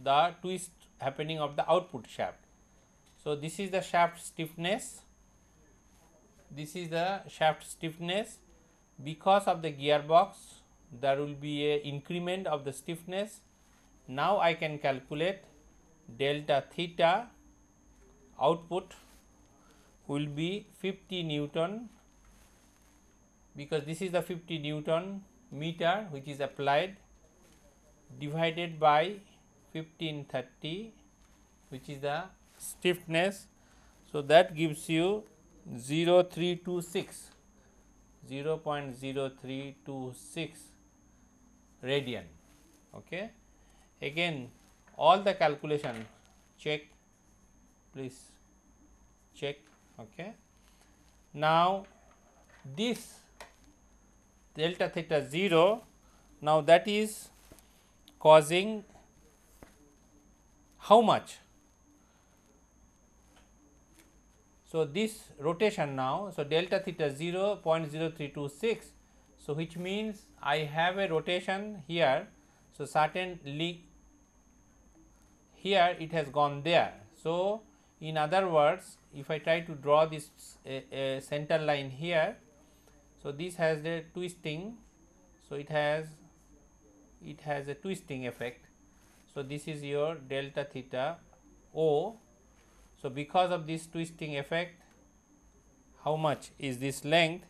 the twist happening of the output shaft. So, this is the shaft stiffness, this is the shaft stiffness. Because of the gearbox there will be a increment of the stiffness. Now, I can calculate delta theta output will be 50 Newton because this is the 50 Newton meter which is applied, divided by 1530 which is the stiffness. So, that gives you 0.0326 radian. Okay. Again, all the calculation check, please check. Okay. Now, this delta theta 0, now that is causing how much? So, this rotation now, so delta theta 0 0.0326, so which means I have a rotation here. So, certainly here it has gone there. So, in other words, if I try to draw this center line here, so this has the twisting, so it has a twisting effect. So, this is your delta theta O. So, because of this twisting effect, how much is this length?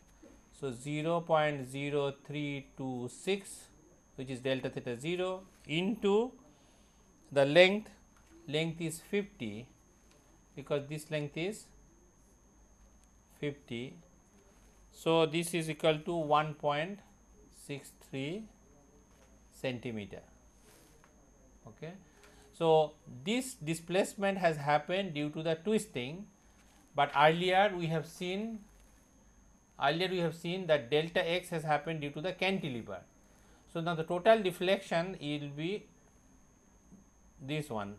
So, 0.0326 which is delta theta 0 into the length is 50, because this length is 50. So, this is equal to 1.63 centimeter. Okay. So, this displacement has happened due to the twisting, but earlier we have seen that delta x has happened due to the cantilever. So, now the total deflection will be this one.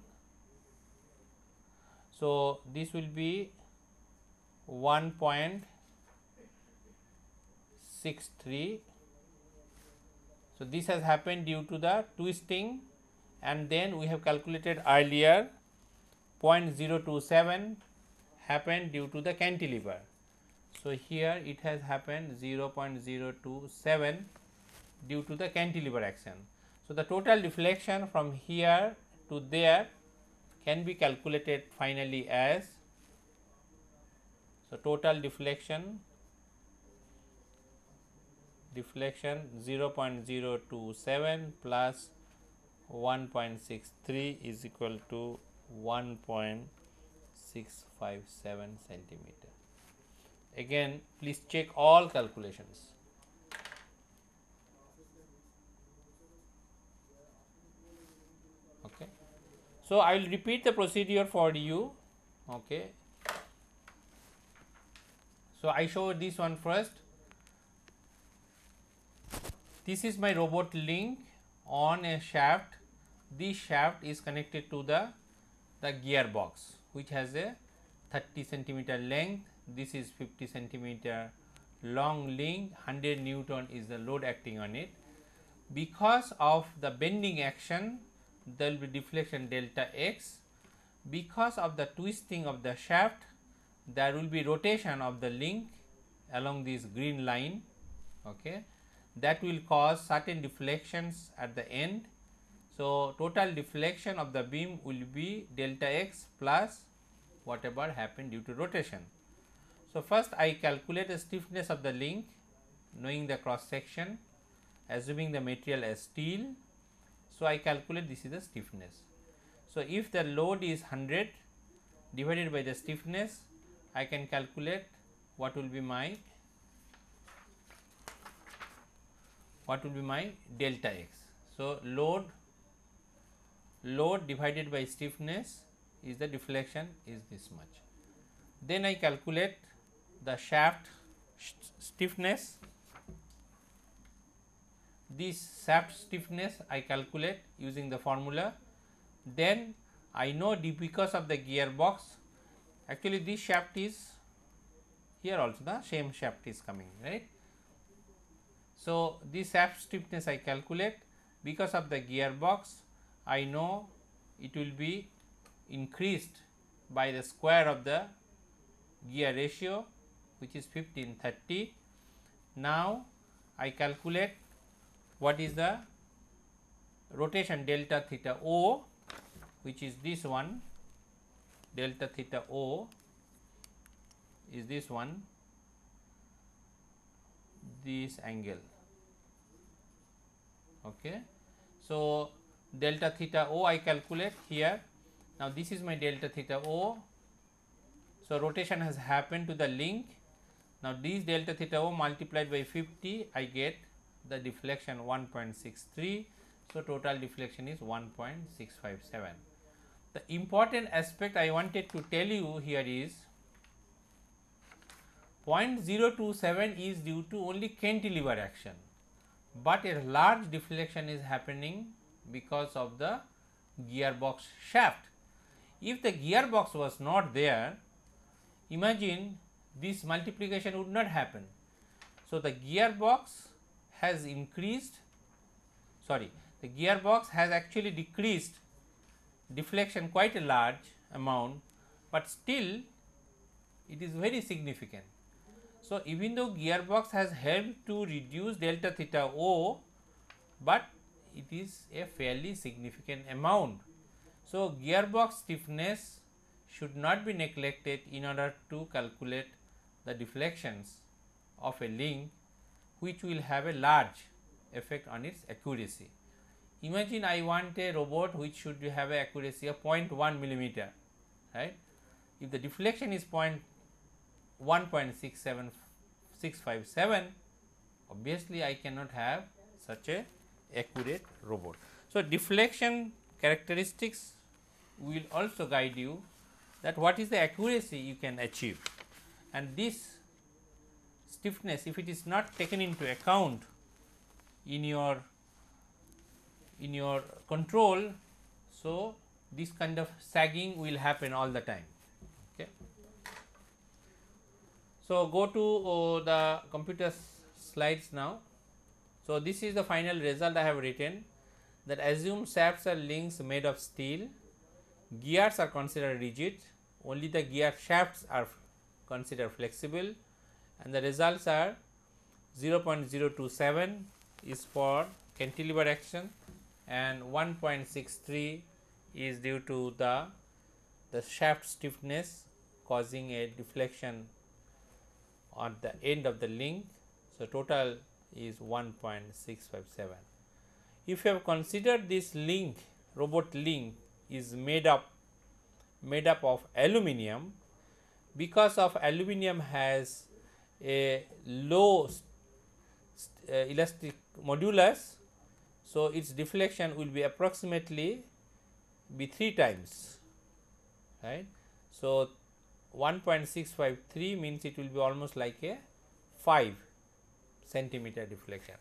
So, this will be 1.63. So, this has happened due to the twisting, and then we have calculated earlier 0.027 happened due to the cantilever. So, here it has happened 0.027 due to the cantilever action. So, the total deflection from here to there can be calculated finally as, so total deflection 0.027 plus 1.63 is equal to 1.657 centimeter. Again, please check all calculations. Okay. So, I will repeat the procedure for you. Okay. So, I show this one first. This is my robot link on a shaft. This shaft is connected to the gearbox, which has a 30 centimeter length. This is 50 centimeter long link, 100 Newton is the load acting on it. Because of the bending action, there will be deflection delta x. Because of the twisting of the shaft, there will be rotation of the link along this green line. Okay. That will cause certain deflections at the end. So, total deflection of the beam will be delta x plus whatever happened due to rotation. So, first I calculate the stiffness of the link knowing the cross section, assuming the material as steel. So, I calculate this is the stiffness. So, if the load is 100 divided by the stiffness, I can calculate what will be my delta x. So, load divided by stiffness is the deflection is this much. Then I calculate the shaft stiffness. This shaft stiffness I calculate using the formula. Then I know because of the gearbox, actually this shaft is here also, the same shaft is coming, right. So, this shaft stiffness I calculate. Because of the gearbox, I know it will be increased by the square of the gear ratio, which is 1530. Now, I calculate what is the rotation delta theta O, which is this one, delta theta O is this one. this angle. Okay. So, delta theta O I calculate here. Now, this is my delta theta O. So, rotation has happened to the link. Now, this delta theta O multiplied by 50, I get the deflection 1.63. So, total deflection is 1.657. The important aspect I wanted to tell you here is 0.027 is due to only cantilever action, but a large deflection is happening because of the gearbox shaft. If the gearbox was not there, imagine this multiplication would not happen. So, the gearbox has increased, the gearbox has actually decreased deflection quite a large amount, but still it is very significant. So, even though gearbox has helped to reduce delta theta O, but it is a fairly significant amount. So, gearbox stiffness should not be neglected in order to calculate the deflections of a link, which will have a large effect on its accuracy. Imagine I want a robot which should have an accuracy of 0.1 millimeter, right. If the deflection is 1.657, obviously I cannot have such a accurate robot. So, deflection characteristics will also guide you that what is the accuracy you can achieve, and this stiffness, if it is not taken into account in your control, so this kind of sagging will happen all the time. Okay. So, go to the computer slides now. So, this is the final result I have written, that assume shafts are links made of steel, gears are considered rigid, only the gear shafts are considered flexible, and the results are 0.027 is for cantilever action and 1.63 is due to the shaft stiffness causing a deflection on the end of the link. So, total is 1.657. If you have considered this link, robot link is made up of aluminum, because of aluminum has a low elastic modulus, so its deflection will be approximately be 3 times, right. So, 1.653 means it will be almost like a 5 centimeter deflection.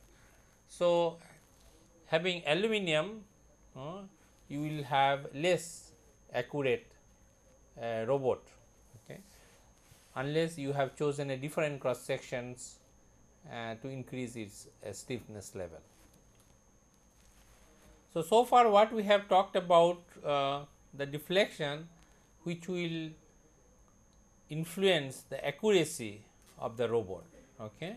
So, having aluminum, you will have less accurate robot, okay, unless you have chosen a different cross sections to increase its stiffness level. So far what we have talked about the deflection which will influence the accuracy of the robot, okay,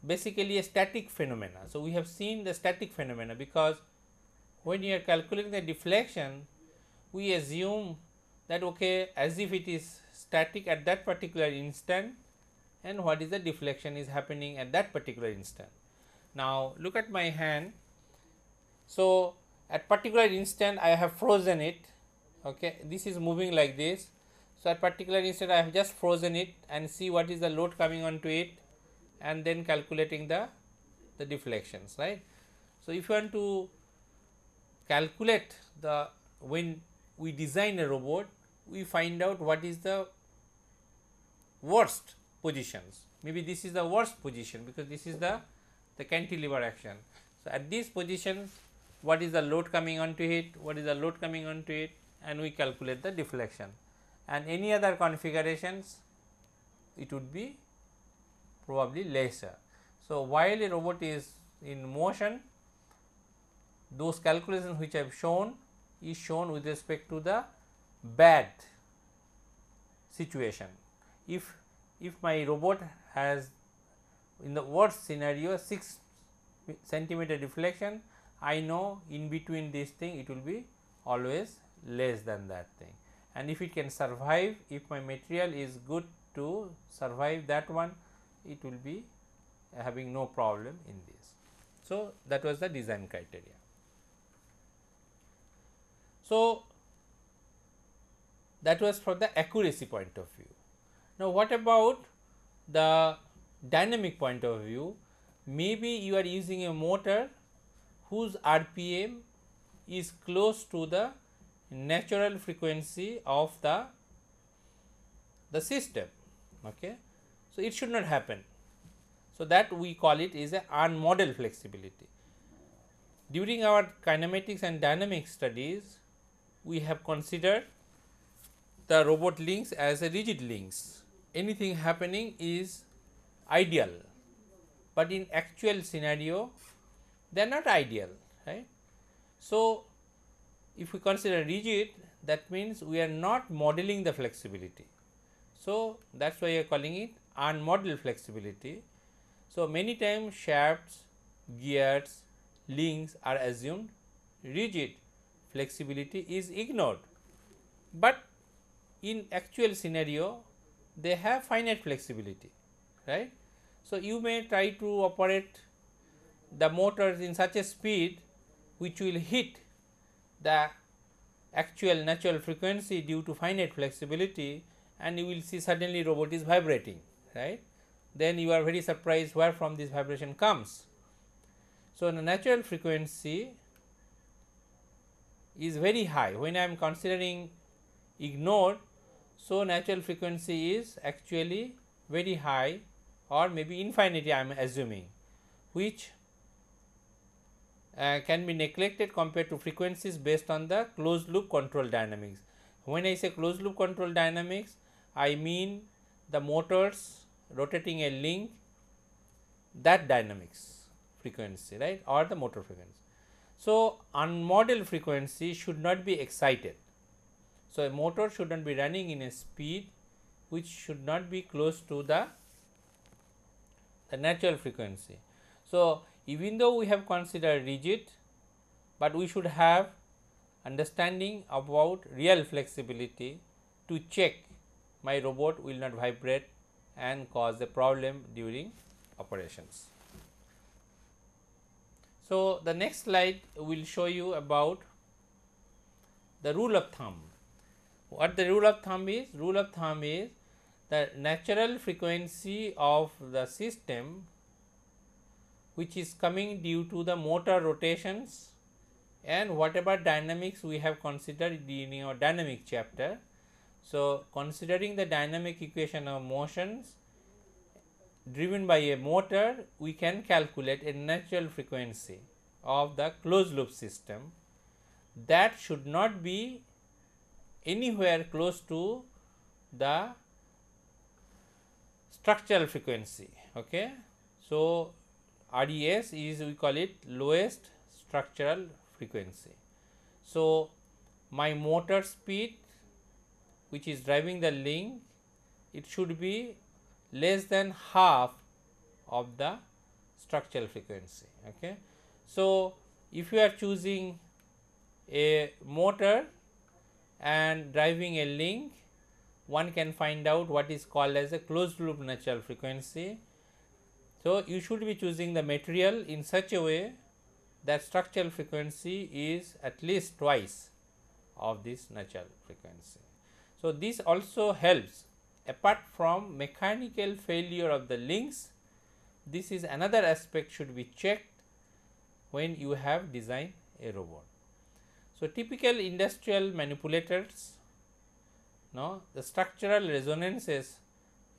basically a static phenomena. So, we have seen the static phenomena, because when you are calculating the deflection, we assume that okay, as if it is static at that particular instant, and what is the deflection is happening at that particular instant. Now, look at my hand. So, at particular instant I have frozen it, okay, this is moving like this. So, at particular instant I have just frozen it and see what is the load coming onto it, and then calculating the deflections, right. So, if you want to calculate when we design a robot, we find out what is the worst positions. Maybe this is the worst position because this is the cantilever action. So, at these positions, what is the load coming onto it, and we calculate the deflection, and any other configurations it would be probably lesser. So, while a robot is in motion, those calculations which I have shown is shown with respect to the bad situation. If my robot has, in the worst scenario, 6 centimeter deflection, I know in between this thing it will be always less than that thing, and if it can survive, if my material is good to survive that one, it will be having no problem in this. So, that was the design criteria. So, that was for the accuracy point of view. Now, what about the dynamic point of view? Maybe you are using a motor whose RPM is close to the natural frequency of the system. Okay. So, it should not happen. So, that we call it is a unmodeled flexibility. During our kinematics and dynamic studies, we have considered the robot links as a rigid links. Anything happening is ideal, but in actual scenario they are not ideal, right. So, if we consider rigid, that means we are not modeling the flexibility. So, that is why we are calling it unmodeled flexibility. So, many times shafts, gears, links are assumed rigid, flexibility is ignored, but in actual scenario they have finite flexibility, right. So, you may try to operate the motors in such a speed which will hit the actual natural frequency due to finite flexibility, and you will see suddenly robot is vibrating, right. Then you are very surprised where from this vibration comes. So, the natural frequency is very high when I am considering ignored. So, natural frequency is actually very high or maybe infinity I am assuming, which can be neglected compared to frequencies based on the closed loop control dynamics. When I say closed loop control dynamics, I mean the motors rotating a link, that dynamics frequency, right, or the motor frequency. So, unmodeled frequency should not be excited. So, a motor should not be running in a speed which should not be close to the natural frequency. So, even though we have considered rigid, but we should have understanding about real flexibility to check my robot will not vibrate and cause a problem during operations. So, the next slide will show you about the rule of thumb. What the rule of thumb is? Rule of thumb is the natural frequency of the system which is coming due to the motor rotations and whatever dynamics we have considered in our dynamic chapter. So, considering the dynamic equation of motions driven by a motor, we can calculate a natural frequency of the closed loop system that should not be anywhere close to the structural frequency. Okay. So, RES is, we call it lowest structural frequency. So, my motor speed which is driving the link, it should be less than half of the structural frequency. Okay. So, if you are choosing a motor and driving a link, one can find out what is called as a closed loop natural frequency. So, you should be choosing the material in such a way that structural frequency is at least twice of this natural frequency. So, this also helps apart from mechanical failure of the links. This is another aspect should be checked when you have designed a robot. So, typical industrial manipulators, the structural resonances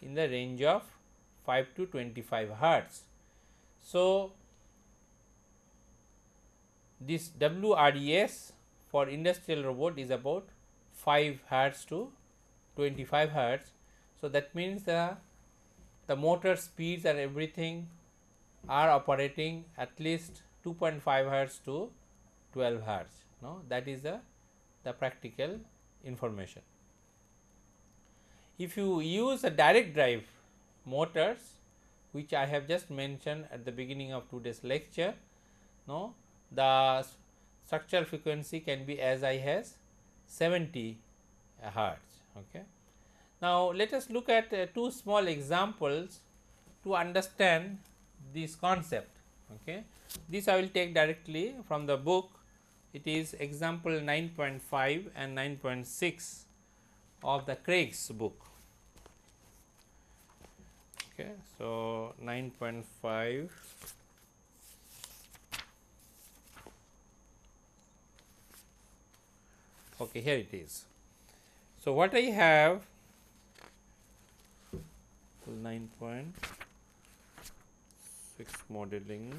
in the range of 5 to 25 hertz. So, this WRES for industrial robot is about 5 hertz to 25 hertz. So, that means the motor speeds and everything are operating at least 2.5 hertz to 12 hertz. That is the practical information. If you use a direct drive motors, which I have just mentioned at the beginning of today's lecture, the structural frequency can be as high as 70 hertz. Okay. Now, let us look at two small examples to understand this concept. Okay. This I will take directly from the book. It is example 9.5 and 9.6 of the Craig's book. Okay. So, 9.5. Okay, here it is. So, what I have 9.6 modeling.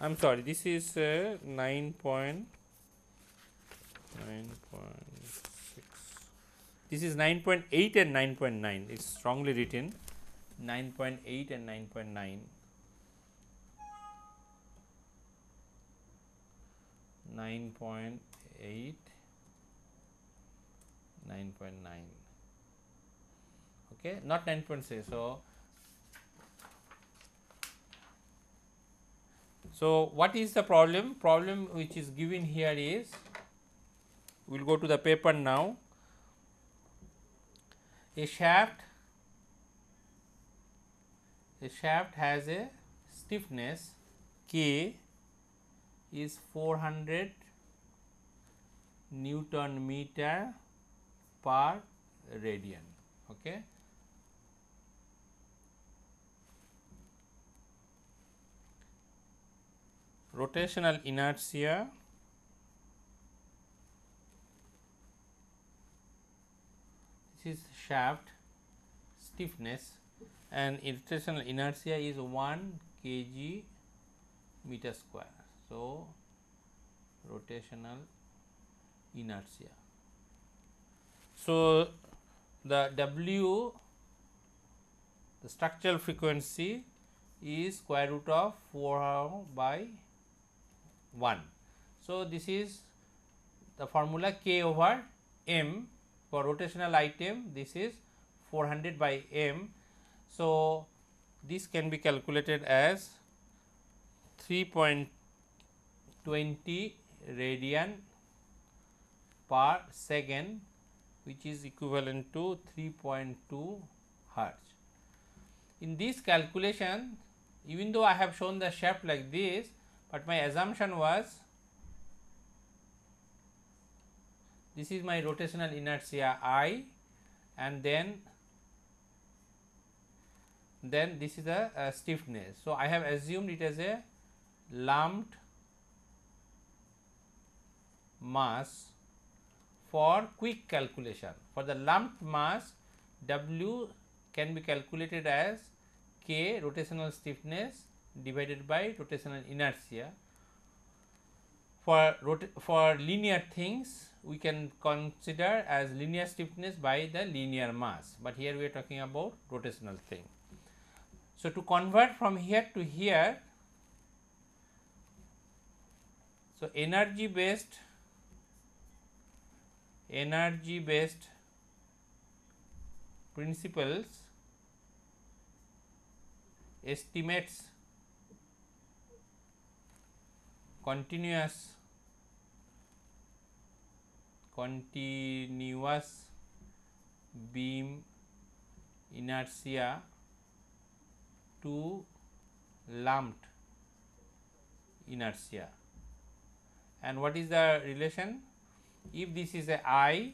I am sorry, this is 9.6. This is 9.8 and 9.9. It's strongly written 9.8 and 9.9. 9.8, 9.9. Okay, not 9.6. So, what is the problem? Problem which is given here is, we will go to the paper now. A shaft has a stiffness K is 400 Newton meter per radian. Okay. Rotational inertia this is shaft stiffness and rotational inertia is 1 kg meter square. So, rotational inertia. So, the W, the structural frequency is square root of 4 by 1. So, this is the formula K over M for rotational item. This is 400 by M. So, this can be calculated as 3.20 radian per second, which is equivalent to 3.2 hertz. In this calculation, even though I have shown the shaft like this, but my assumption was this is my rotational inertia I, and then this is a stiffness. So, I have assumed it as a lumped mass for quick calculation. For the lumped mass, W can be calculated as K rotational stiffness divided by rotational inertia. For linear things, we can consider as linear stiffness by the linear mass, but here we are talking about rotational thing. So, to convert from here to here, so energy based principles estimates continuous beam inertia to lumped inertia. And what is the relation? If this is a I,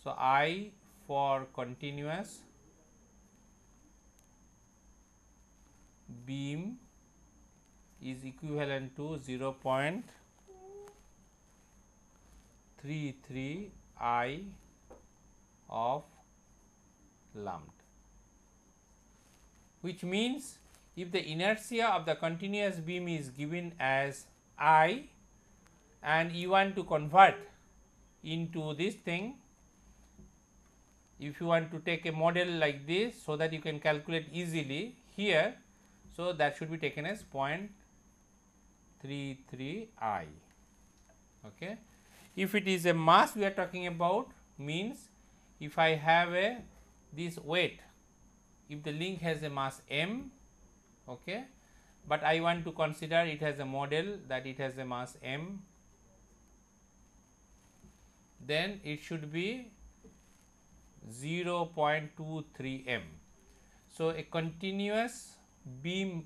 so I for continuous beam is equivalent to 0.33 I of lumped, which means if the inertia of the continuous beam is given as I and you want to convert into this thing, if you want to take a model like this so that you can calculate easily here, so that should be taken as 0.33 I. Okay. If it is a mass we are talking about, means if I have this weight, if the link has a mass m, okay, but I want to consider it has a model that it has a mass m, then it should be 0.23 m. So, a continuous beam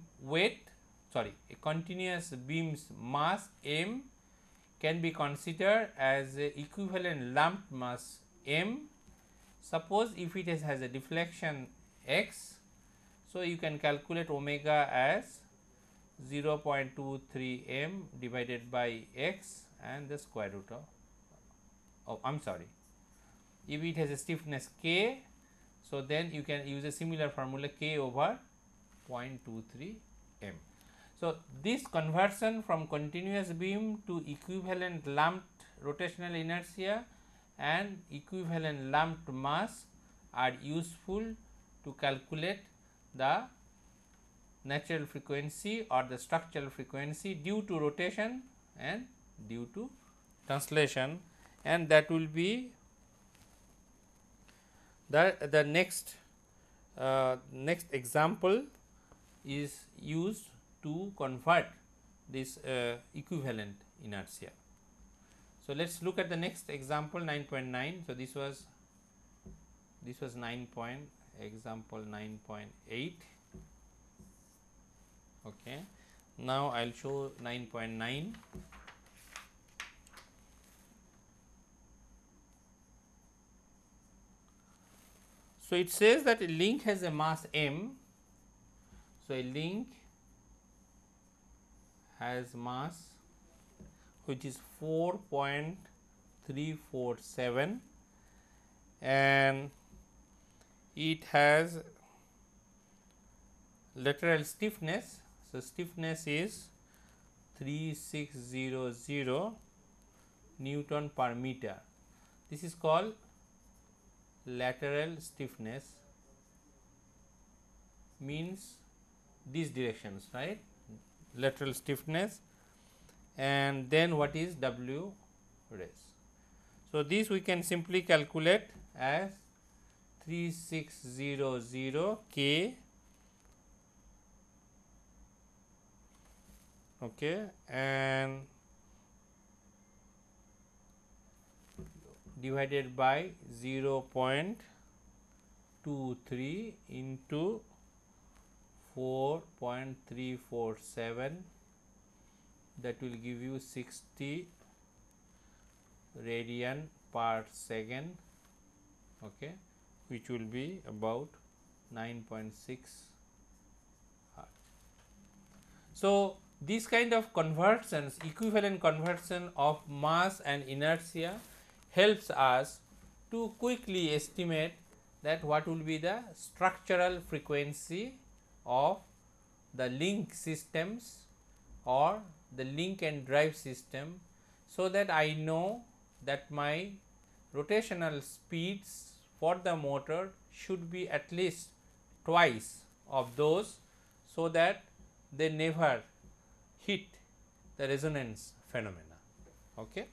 beam's mass m can be considered as a equivalent lumped mass m. Suppose if it has a deflection x, so you can calculate omega as 0.23 m divided by x and the square root of if it has a stiffness k, so then you can use a similar formula k over 0.23 m. So, this conversion from continuous beam to equivalent lumped rotational inertia and equivalent lumped mass are useful to calculate the natural frequency or the structural frequency due to rotation and due to translation, and that will be the next example is used to convert this equivalent inertia. So, let us look at the next example 9.9. So, this was example 9.8. Okay. Now, I will show 9.9. So, it says that a link has a mass m. So, a link has mass which is 4.347 and it has lateral stiffness. So, stiffness is 3600 Newton per meter. This is called lateral stiffness, means these directions, right, lateral stiffness. And then what is W res? So, this we can simply calculate as 3600 K, okay, and divided by 0.23 into 4.347, that will give you 60 radian per second, okay, which will be about 9.6 hertz. So, this kind of conversions, equivalent conversion of mass and inertia, helps us to quickly estimate that what will be the structural frequency of the link systems or the link and drive system, so that I know that my rotational speeds for the motor should be at least twice of those, so that they never hit the resonance phenomena. Okay.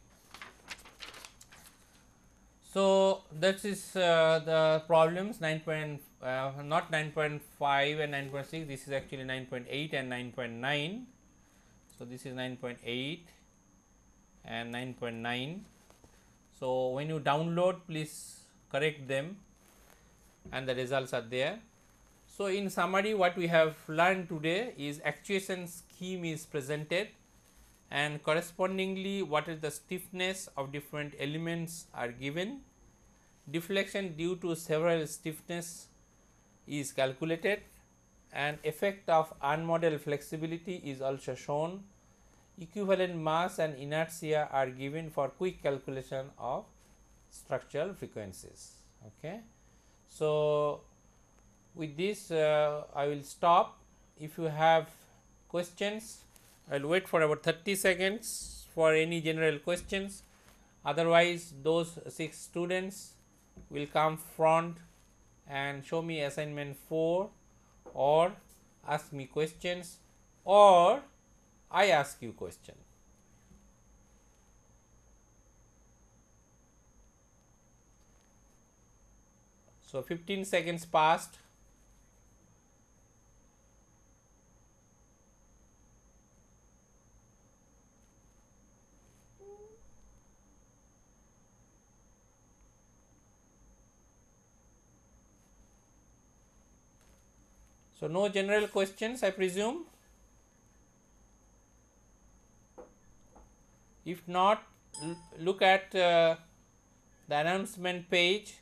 So, that is the problems not 9.5 and 9.6, this is actually 9.8 and 9.9. So, this is 9.8 and 9.9. So, when you download, please correct them and the results are there. So, in summary, what we have learned today is actuation scheme is presented, and correspondingly what is the stiffness of different elements are given. Deflection due to several stiffness is calculated, and effect of unmodeled flexibility is also shown. Equivalent mass and inertia are given for quick calculation of structural frequencies. Okay. So, with this I will stop. If you have questions, I will wait for about 30 seconds for any general questions. Otherwise, those 6 students will come front and show me assignment 4 or ask me questions, or I ask you question. So, 15 seconds passed. So, no general questions, I presume. If not, look at the announcement page.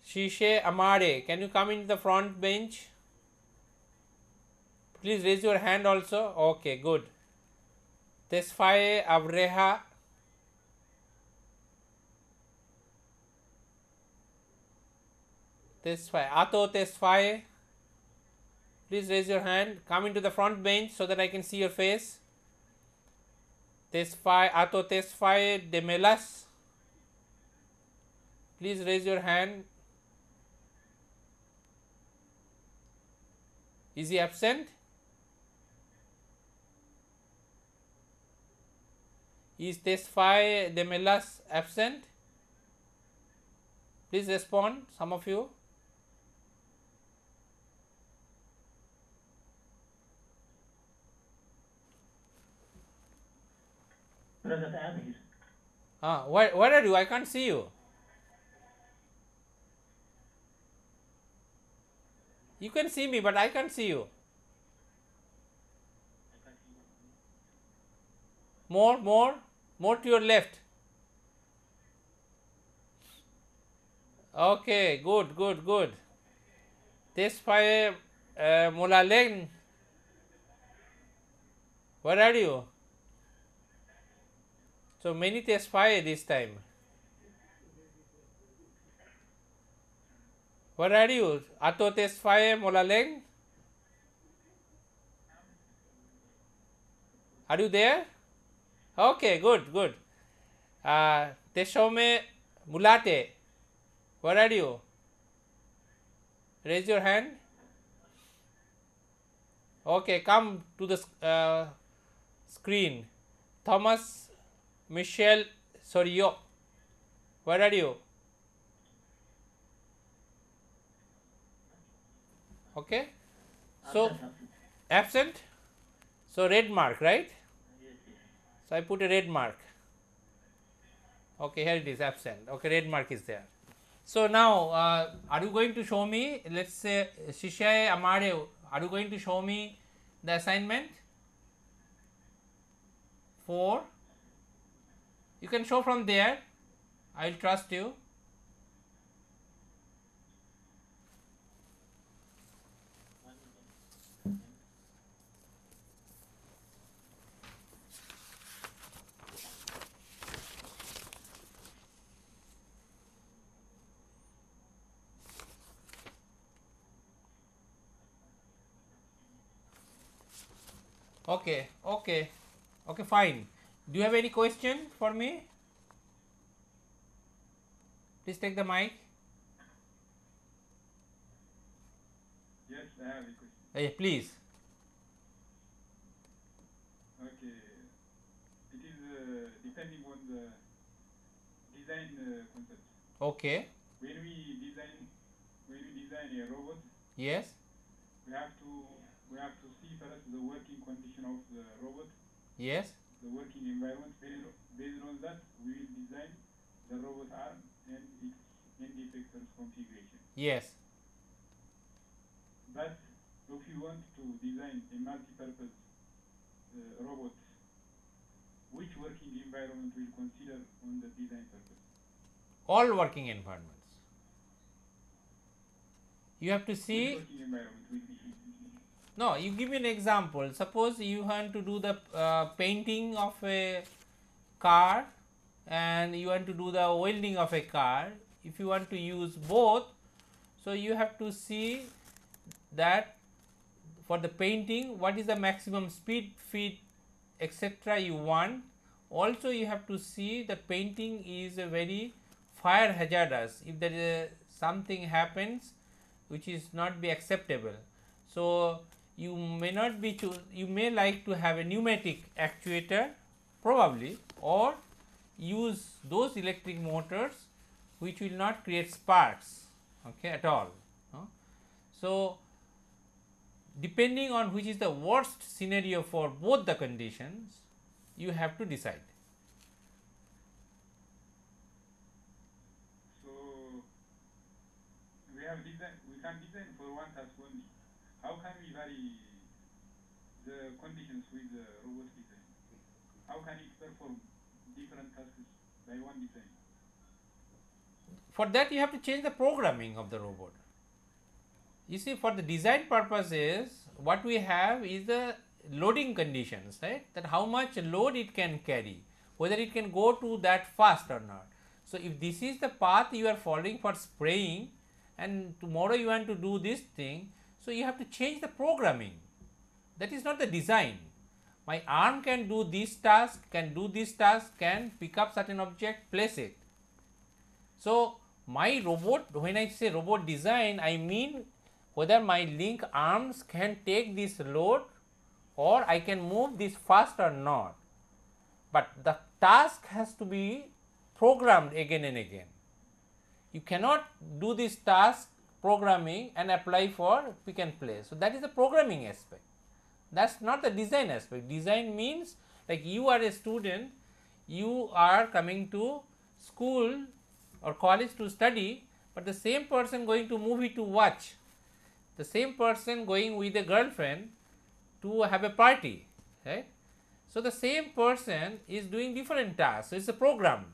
Shishe Amare, can you come in the front bench? Please raise your hand also. Okay, good. Tesfaye Abreha. Tesfaye. Ato Tesfaye. Please raise your hand. Come into the front bench so that I can see your face. Tesfaye. Ato Tesfaye Demelas. Please raise your hand. Is he absent? Is Tesfaye Demelas absent? Please respond, some of you. Brother, I'm here. Where are you? I can't see you. You can see me, but I can't see you. More to your left. Okay, good. Tesfaye Molaleng. Where are you? So many Tesfaye this time. Where are you? Ato Tesfaye Molaleng? Are you there? Okay, good. Teshome Mulate. Where are you? Raise your hand. Okay, come to the screen. Thomas Michel Sorio. Where are you? Okay. So absent. So red mark, right? Yes. So I put a red mark. Okay, here it is, absent. Okay, red mark is there. So now, are you going to show me, let's say, Shishaye Amare, are you going to show me the assignment? 4. You can show from there. I will trust you. Okay, fine. Do you have any question for me? Please take the mic. Yes, I have a question. Please. Okay, it is depending on the design concept. Okay. When we design a robot, Yes. we have to see first the working condition of the robot, Yes. the working environment. Based on that, we will design the robot arm and its end effectors configuration. Yes. But if you want to design a multi-purpose robot, which working environment will consider on the design purpose? All working environments. You have to Which see. working environment will be? No, you give me an example. Suppose you want to do the painting of a car and you want to do the welding of a car. If you want to use both, so you have to see that for the painting what is the maximum speed, feet, etc. you want. Also you have to see that painting is a very fire hazardous. If there is something happens which is not be acceptable, so you may not be you may like to have a pneumatic actuator probably, or use those electric motors which will not create sparks, okay, at all. So depending on which is the worst scenario for both the conditions, you have to decide. So we have design. We can design for one task only. how can we vary the conditions with the robot design? How can it perform different tasks by one design? For that you have to change the programming of the robot. You see, for the design purposes, what we have is the loading conditions, right? That how much load it can carry, whether it can go to that fast or not. So, if this is the path you are following for spraying and tomorrow you want to do this thing, so you have to change the programming. That is not the design. My arm can do this task, can do this task, can pick up certain object, place it. So, my robot, when I say robot design, I mean whether my link arms can take this load or I can move this fast or not. But the task has to be programmed again and again. You cannot do this task programming and apply for pick and place. So, that is the programming aspect. That is not the design aspect. Design means like you are a student, you are coming to school or college to study, but the same person going to movie to watch, the same person going with a girlfriend to have a party, right? So, the same person is doing different tasks. So, it is a program.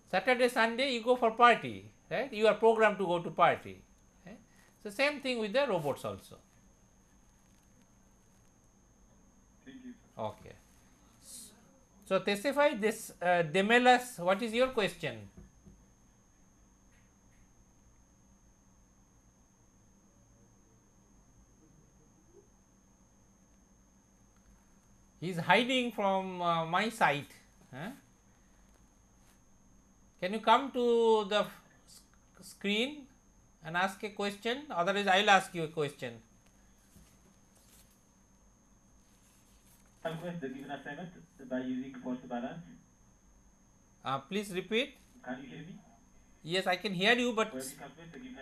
Saturday, Sunday you go for party, right? You are programmed to go to party. Right? So, same thing with the robots also. Thank you, sir. Okay. So, testify this Demelas, what is your question? He is hiding from my sight. Huh? Can you come to the screen and ask a question? Otherwise, I will ask you a question. Calculate the given assignment by using force balance. Please repeat. Can you hear me? Yes, I can hear you, but When we calculate the given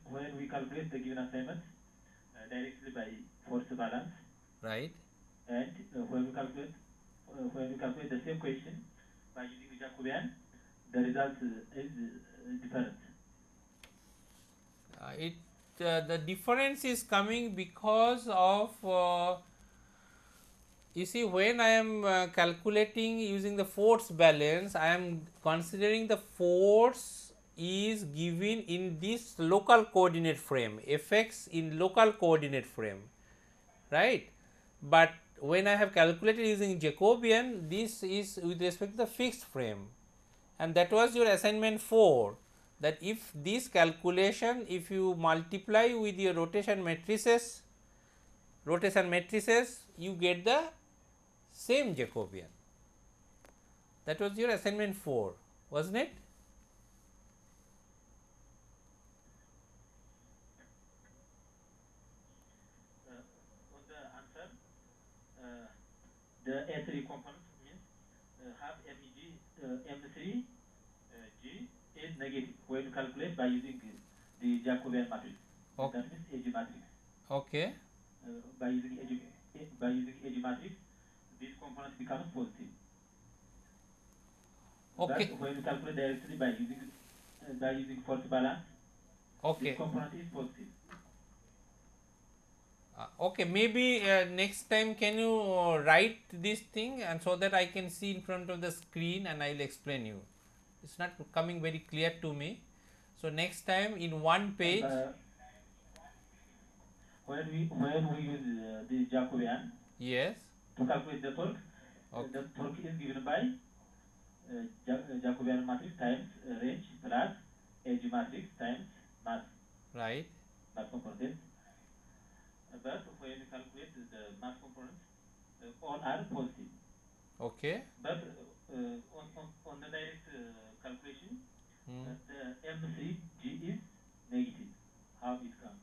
when we calculate the given assignment directly by force balance, right. and when we calculate the same question by using Jacobian, the result is different. The difference is coming because of you see, when I am calculating using the force balance, I am considering the force is given in this local coordinate frame, fx in local coordinate frame, right? But when I have calculated using Jacobian, this is with respect to the fixed frame, and that was your assignment 4, that if this calculation, if you multiply with your rotation matrices, you get the same Jacobian. That was your assignment 4, wasn't it? On the answer, the A3 component means have M3 G is negative when you calculate by using the Jacobian matrix. Okay. That means AG matrix. Okay. By using AG matrix, this component becomes positive. Okay. But when you calculate directly by using force balance, Okay. this component is positive. Okay, maybe next time can you write this thing, and so that I can see in front of the screen and I will explain you. It's not coming very clear to me. So, next time in one page. When we use the Jacobian, Yes. to calculate the torque, Okay. the torque is given by Jacobian matrix times range plus AG matrix times mass. Right. Mass component. But when you calculate the mass components, all are positive. Okay. But on the direct calculation, the M3G is negative. How it comes?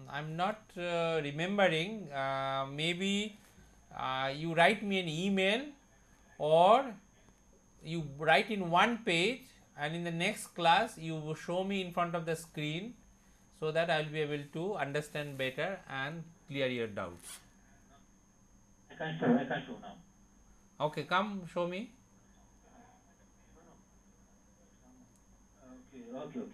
I am not remembering. Maybe you write me an email, or you write in one page, and in the next class you will show me in front of the screen, so that I will be able to understand better and clear your doubts. I can show now. Okay, come show me. Okay.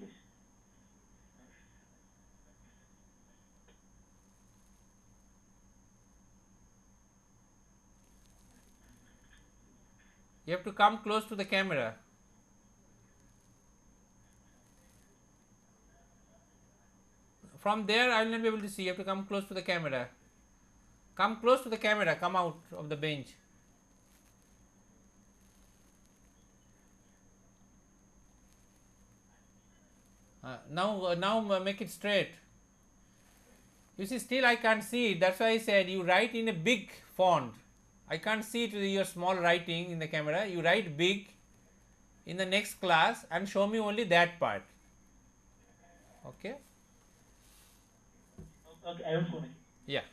You have to come close to the camera. From there I will not be able to see. You have to come close to the camera. Come close to the camera. Come out of the bench. Now make it straight. You see, still I can't see it. That's why I said you write in a big font. I can't see it with your small writing in the camera. You write big in the next class and show me only that part. Okay? Okay, I will show it. Yeah.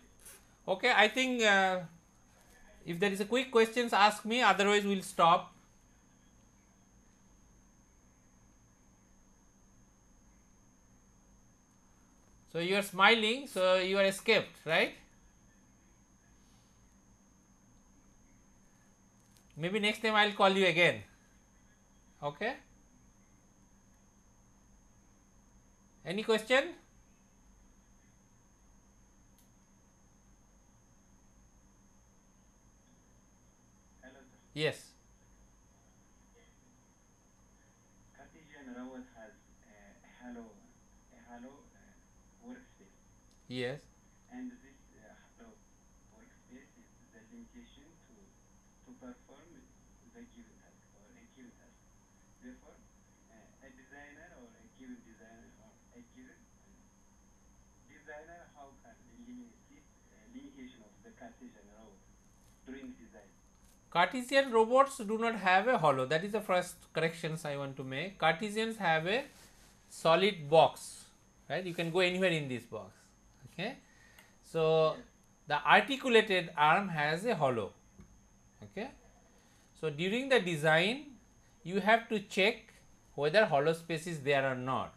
Okay, I think if there is a quick questions, ask me. Otherwise, we'll stop. So you are smiling, so you are escaped, right? Maybe next time I'll call you again. Okay? Any question? Hello, sir. Yes. Cartesian robot has a halo workspace, Yes. and this halo workspace is the limitation to perform the given task or a given task. Therefore, a designer or a given designer or a given designer, how can eliminate this limitation of the Cartesian robot during design? Cartesian robots do not have a hollow. That is the first corrections I want to make. Cartesians have a solid box, right? You can go anywhere in this box. Okay. So the articulated arm has a hollow. Okay. So during the design, you have to check whether hollow space is there or not.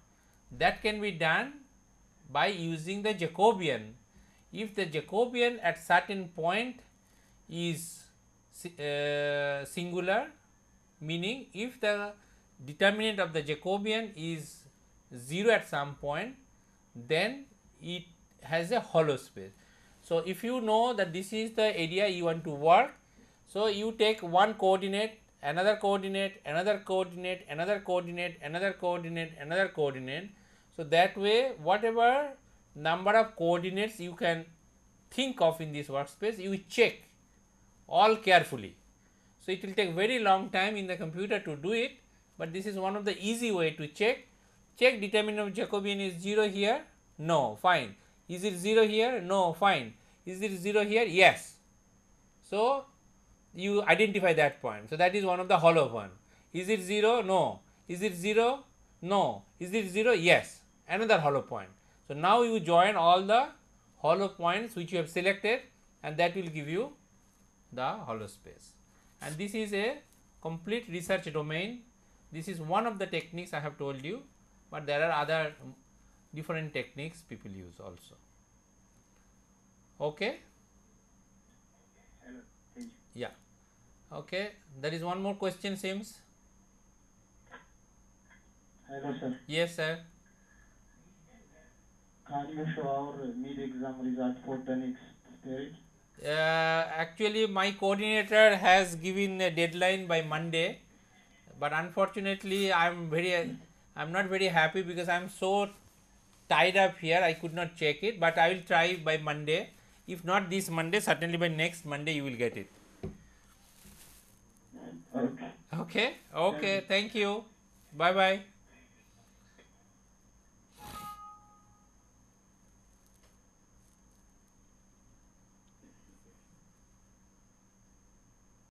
That can be done by using the Jacobian. If the Jacobian at certain point is singular, meaning if the determinant of the Jacobian is 0 at some point, then it has a hollow space. So if you know that this is the area you want to work, so you take one coordinate, another coordinate, another coordinate, another coordinate, another coordinate, another coordinate. So that way, whatever number of coordinates you can think of in this workspace, you check all carefully. So it will take very long time in the computer to do it, but this is one of the easy way to check. Check determinant of Jacobian is 0 here, no, fine. Is it 0 here? No, fine. Is it 0 here? Yes. So you identify that point. So that is one of the hollow one. Is it 0? No. Is it 0? No. Is it 0? Yes. Another hollow point. So now you join all the hollow points which you have selected, and that will give you the hollow space. And this is a complete research domain. This is one of the techniques I have told you, but there are other different techniques people use also. Okay? Hello, thank you. Yeah. Okay. There is one more question, Sims. Hello, sir. Yes, sir. Can you show our mid-exam result for the next period? Actually, my coordinator has given a deadline by Monday, but unfortunately, I'm not very happy because I'm so tied up here. I could not check it, but I will try by Monday. If not this Monday, certainly by next Monday you will get it. Okay. Okay. Okay. Thank you. Bye bye.